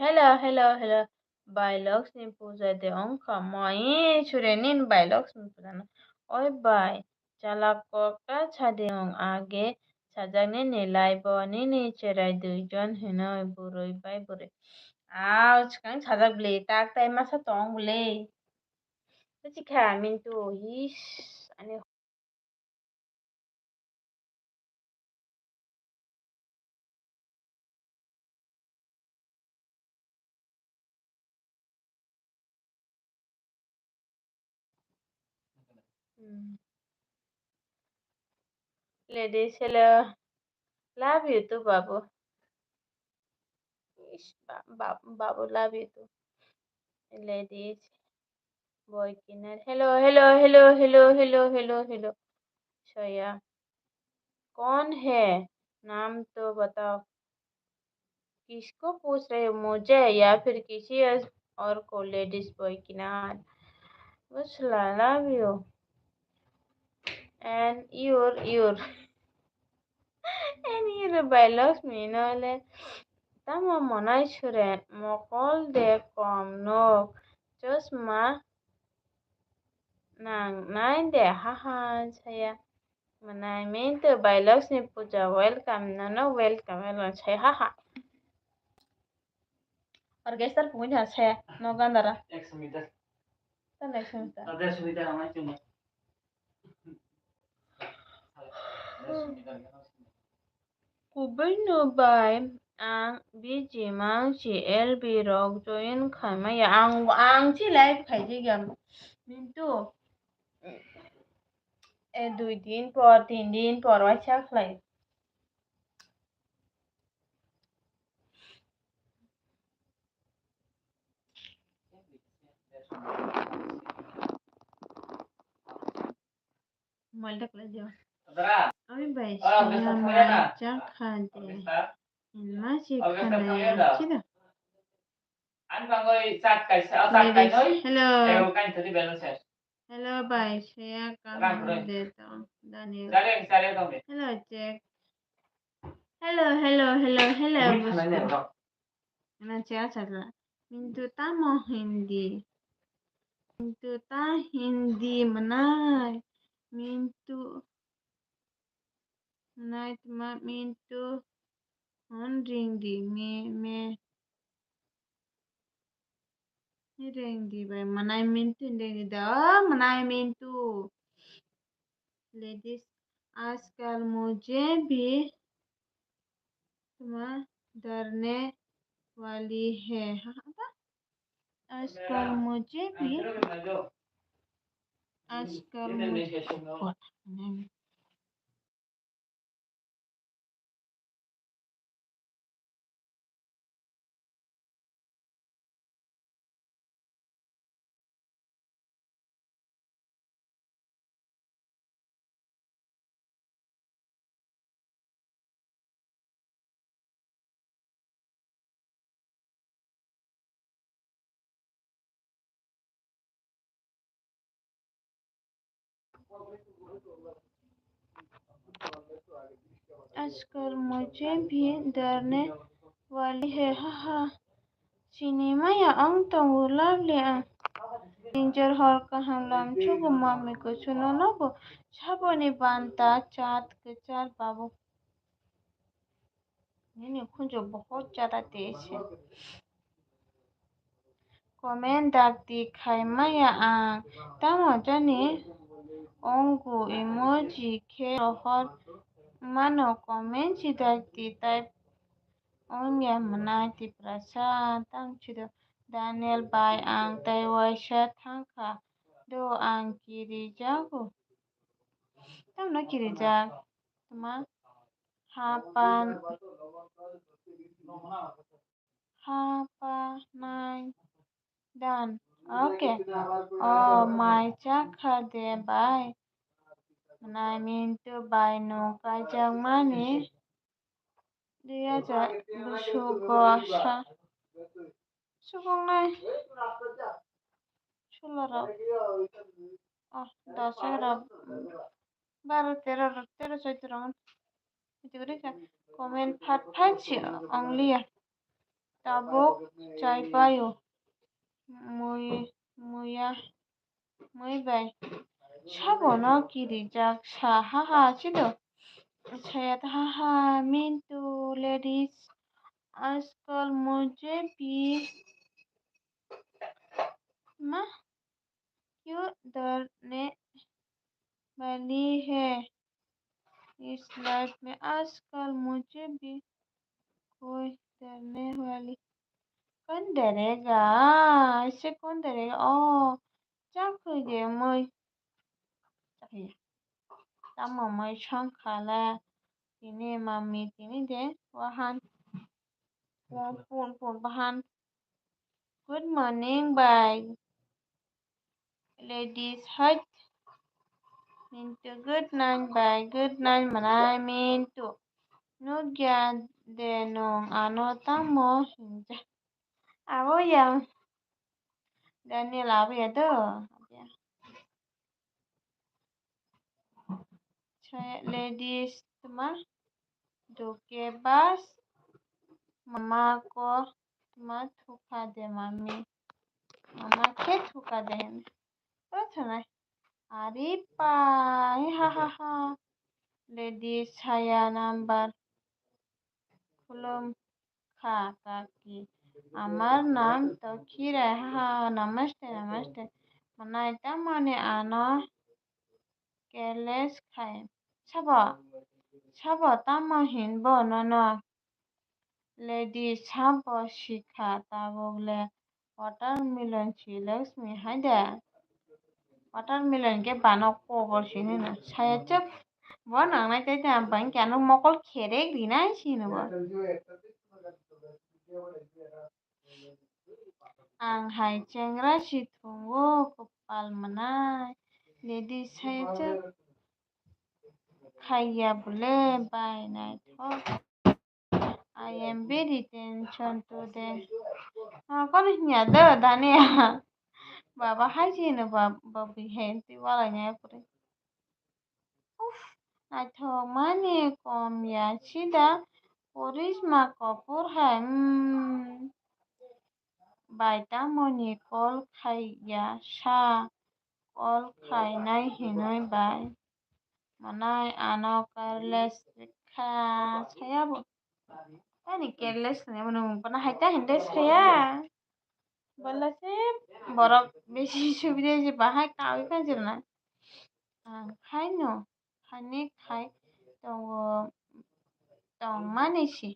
[SPEAKER 1] Bailox ni puja de ongka moi chure nin bailox ni puja na. Oi bai chalak kokta chade ong age sajagni nilai bo nini cherai duijon hinoi burui bai burui. Ouch kang sajak beli tak tai masa tong beli. Tapi kami tu is ane. Ladies, hello. Love you too, Babu. Ish, Babu, love you too. Ladies, boy, kinner. Hello, hello, hello, hello, hello, hello, hello. Shoya कौन है? नाम तो बताओ। किसको पूछ रहे हो? मुझे या फिर किसी और को? लेडीज बॉय किनार बस love you and your and your biologs minole tamo monai shuren mokol de kom nok just ma nang nine de haha saya manai min to biologs ni puja welcome no welcome welcome saya haha orkestar punya saya no gandara
[SPEAKER 3] 100 metre
[SPEAKER 1] tan ekshunta
[SPEAKER 3] 150 metre আমার জন্য 150 metre কেন
[SPEAKER 1] Kubinu bai ang biji mang chi LB rok join khama ya ang chi live khai ji gam mintu e 2 দিন পর 3 দিন পর আচ্ছা খাই মোবাইলটা খুলে দিও
[SPEAKER 3] দাদা
[SPEAKER 1] আমি ভাই
[SPEAKER 3] আর বেস্ট ফোনে না
[SPEAKER 1] চা খাতে
[SPEAKER 3] বেস্ট
[SPEAKER 1] মাছি
[SPEAKER 3] আর বেস্ট
[SPEAKER 1] খানা
[SPEAKER 3] ফোনে না
[SPEAKER 1] চিদা
[SPEAKER 3] আমি বাঙ্গই চাট খাইছে আর চাট খাই নই
[SPEAKER 1] hello
[SPEAKER 3] এও কাই থরি ব্যালেন্স আছে
[SPEAKER 1] hello ভাই saya
[SPEAKER 3] Rang,
[SPEAKER 1] kamu
[SPEAKER 3] rang.
[SPEAKER 1] deta Daniel
[SPEAKER 3] চালে দাও
[SPEAKER 1] hello Jack hello hello hello hello
[SPEAKER 3] মুই খানাই নে দাও
[SPEAKER 1] Ana chat chatla mintu tamo hindi mintu ta hindi manai mintu manai tuma mintu on ring di me ring di by manai mintu ring di da manai mintu ladies आजकल मुझे भी तुम्हें डरने वाली है आजकल मुझे भी आजकल मुझे आजकल मुझे भी डरने वाली है हाहा सिनेमा या अंग तो lovely Danger hor kahanglam chugu mami ko chuno nobo chaboni banta chat ke char babu Nini खुंजो बहुत ज्यादा तेज है Komen dakti khai maya ang tamo jani ongu emoji ke rohor mano komen si dakti type onya manati prasa tang chido Daniel bai ang taiwaisha thangka do ang kiri jago tam no kiri jag tuma hapa nine done okay oh my chakha de bye I mean to buy no kajang money dia ja busugosha sugong nai chulara ah 10 11 12 13 14 itu kan komen pat pat sih only ya tabuk chai payo muya bai sabo no kiri jak sa haha chido sayat haha mintu ladies आजकल मुझे भी माँ क्यों डरने वाली है इस life में आजकल मुझे भी कोई डरने वाली कौन डरेगा इससे कौन डरेगा ओ चाकुगे मैं चाहिए tama mai shankala tini mami tini de wahan pun bahan good morning bye ladies height mintu good night bye good night manai mintu nugya de nong ano tamo hinja abo yang Daniel abo ya do ladies tuma doke bas mama ko tuma thuka de mami mama ke thuka de प्रथम अरे पाए हा हा हा ladies saya number খুলুম খা কাকি আমার নাম তকিরা হা নমস্তে নমস্তে মনাইতা মানে আনো কেলেস খাই সাবা সাবা তামা হিনব নন ladies সাবা শিখা তা বগলে watermelon chi Lakshmi haida watermelon ke banok ko sini na saya cep bo nang nai tai ta bang kanu mokol khere grina sini bo ang hai chengra si thungo kopal manai ladies saya cep khaya bole bai nai thok I am very tension today. Con nhà đó Dania. Baba hai gì nữa babi hen ti wala nya pure. Na tho mani kom ya sida Karisma Kapoor hai. Baita moni kol khai ya sha kol khai nai hinoi bai. Manai ano careless kha saya bu. Ani careless ne manu pana haita hinde saya. বললা যে বরফ বেশি সুবিধা যে বাহাই কাউই কাজের না খাই ন খানি খাই তো মানেছি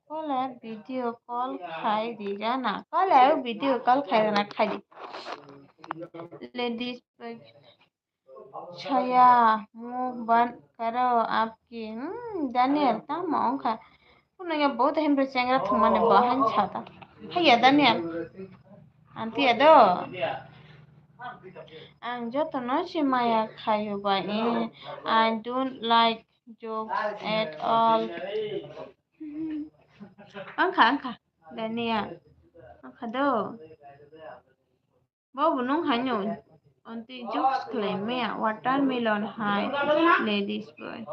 [SPEAKER 1] কলে ভিডিও কল খাই দিরা না কলে ভিডিও কল খাই না খাই দি लेडीज छाया मुंह बंद करो आपकी दानियल ता मौन खा पुनः बहुत हम चेंगरा थुमाने बहन छाता है Daniel Anti ado. Ang jotono si Maya kayo ba I don't like jokes at all. Angka. Dania. Angka do. Bo bunong hanyo. Anti jokes claim me watermelon high ladies boy.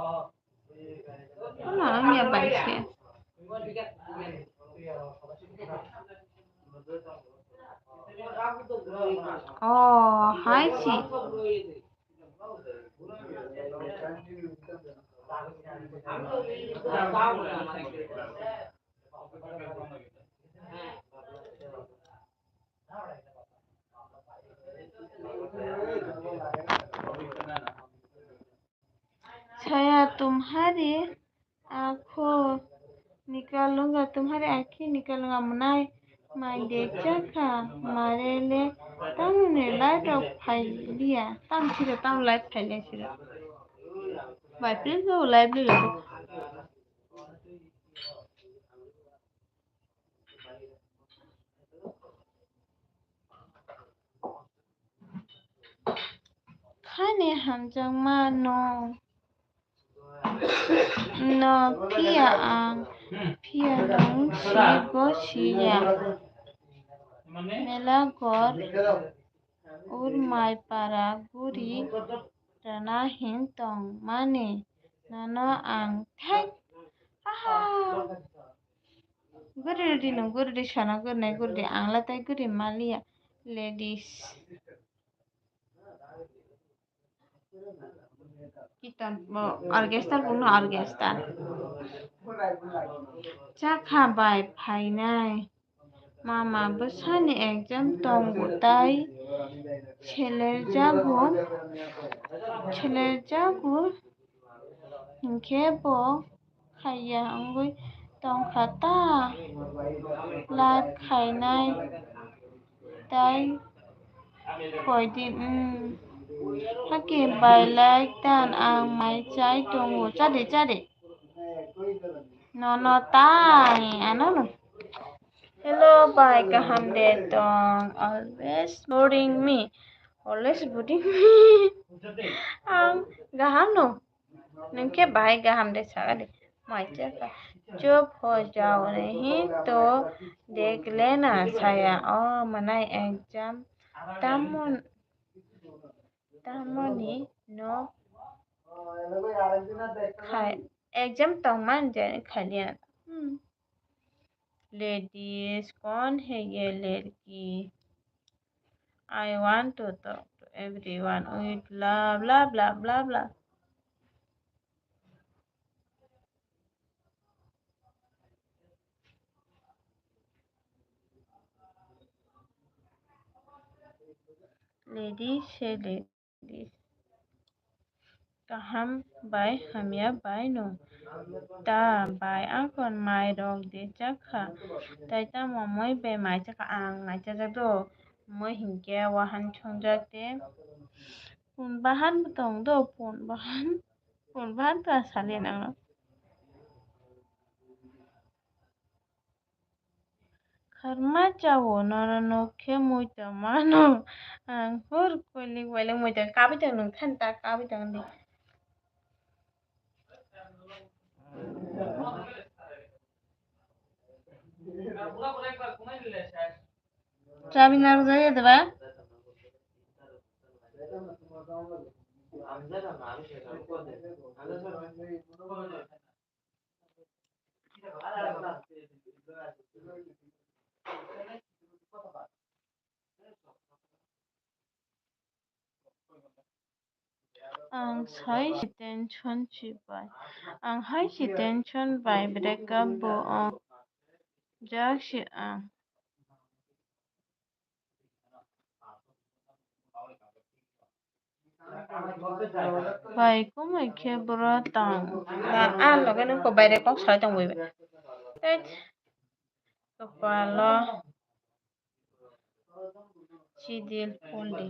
[SPEAKER 1] Ano ang niya ba siya? Oh, hi, Chi. छाया तुम्हारी आंखों निकालूंगा तुम्हारी आंखें निकालूंगा मनाई माई देखा का मारे ले तम ने लाइट ऑफ फाइलिया तम छिरे तम लाइट फाइलिया छिरे बाय प्लीज वो लाइव ले लो खाने हम जमा no pia ang pia long si go siya melagor ur mai para guri rana hintong mane nano ang thai haha Guri di no guri di sana guri di angla tai guri malia ladies. Kitan bo orchestra puno orchestra. Chakha bai phai nai. Mama bosani exam tongo tai. ছেলের যাবো খেবো খাইয়া আঙ্গুই টংখাতা লাট খাইনাই তাই কয়দিন হাকি বাইলাই tan ang mai chai tongo chade no tai ano no hello bye kaham de tong always boring me ang gaham no nungke bhai gaham de sagale macha ka चुप हो जाओ नहीं तो देख लेना छाया ओ मनाई एग्जाम तामन तामनी नो खाए एग्जाम तमान जाने खालिया लेडीज कौन है ये लड़की I want to talk to everyone with blah blah blah blah blah. Ladies say ladies. Kaham by hamya by no. Ta by angkon my dog de chakha. Tai ta momoy be my chaka ang my chaka do. Mo hinke wahan chongjak de. Pun bahan betong do pun bahan tu asalin ang. Karma chawo nora no ke muita mano ang hur kuli wale muita kabitang nung thanta kabitang di চাবি না বুঝাই দেবা ang hai si tension chibai ang hai si tension bai breakup bo ang jak si ang bai ko mai ke bra tang dan an lo cái nó có bai de kok sai tang wi tet ko pa lo chidil poldi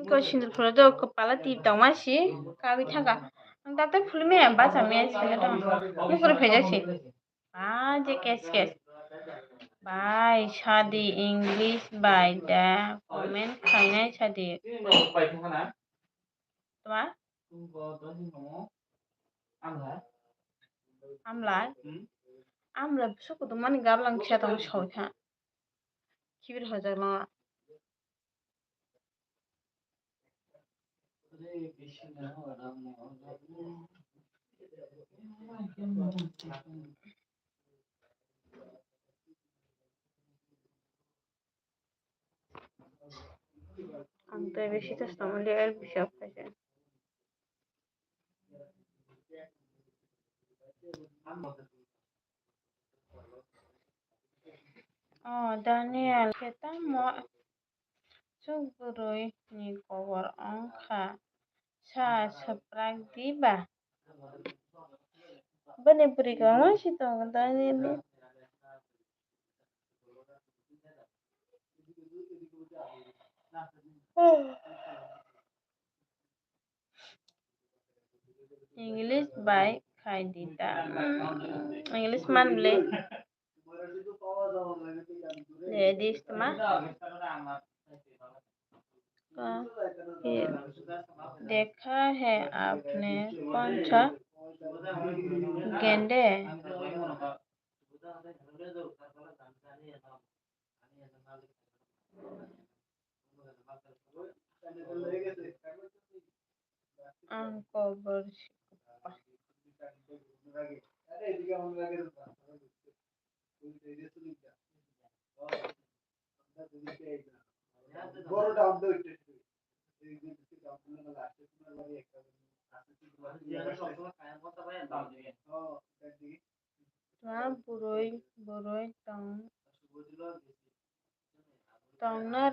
[SPEAKER 1] ko sindir phola do ko pala ti tang ma si ka bi thaka ang ta te phul me ba cha me sele tang mu ko pheja si ba je kes Bye, Shadi English by the comment খাইনাই Shadi. তোমার আমলা আমরা সুকু তো মানে গাবলাং খেতাম সইখা কিবির হয়ে গেল আমি তো বেশি তো সামলে আর বেশি অফাইছে Daniel, kita mau sugurui ni kowar angka sa seprak diba. Bane puri kamu sih tong Daniel. English by Khaidita. English man bole. Ladies mah. देखा है आपने कौन सा गेंडे angko bersih Buroi buroi tong na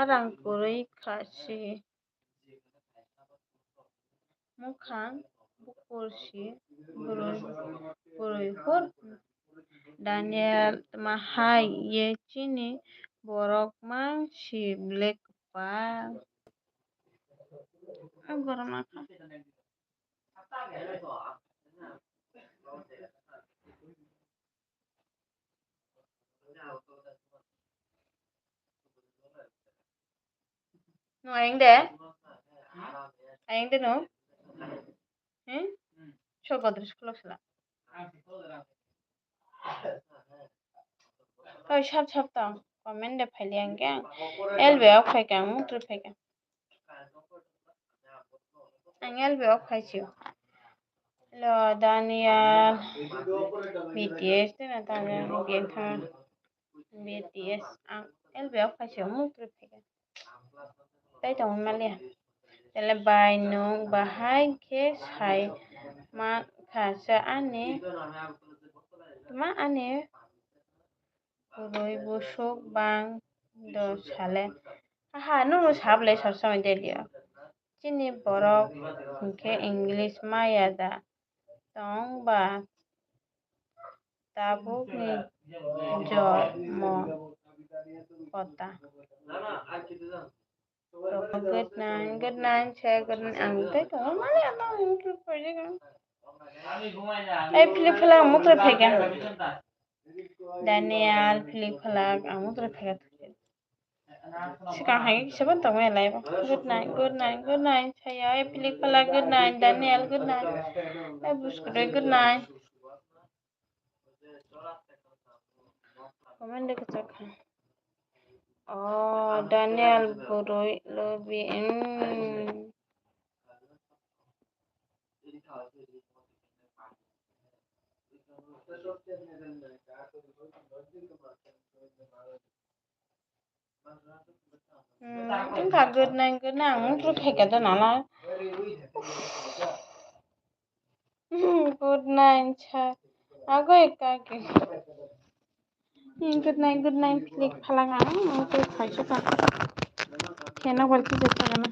[SPEAKER 1] rang kuroi kasi mukhang bukursi buroi hur Daniel mahai ye chini borok mang si black pa borok maka no ayang de no so godres khulosla oi sap ta comment de phali ang elbe ok phai kang mutru phai kang ang elbe ok phai chiu lo Daniel BTS de na ta gen tha BTS ang elbe ok phai chiu mutru phai kang tai tong malia tele bai nung bahai ke sai ma khasa ane ma ane Kuroi busuk bang do sale no sable sab samay delia chini borok hingke English maya da tong ba tabuk ni jo mo kota good night che good night ang tai to mali ata mukre phoje ga ai flip flag mukre phega Daniel flip flag ang mukre phega Sikang hai seban tong me lai ba good night saya ai flip flag good night Daniel good night ai buskut good night comment de kachak oh Daniel boroi lobi Chúng ta good night muốn rút hay cả đó là good night cha aku eka ke good night klik phalang ang aku khai chuka kena wal ki jeta na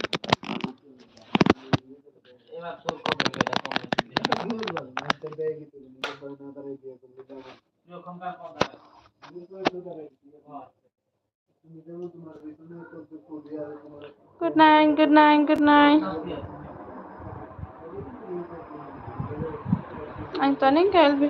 [SPEAKER 1] good night ang taning kalbi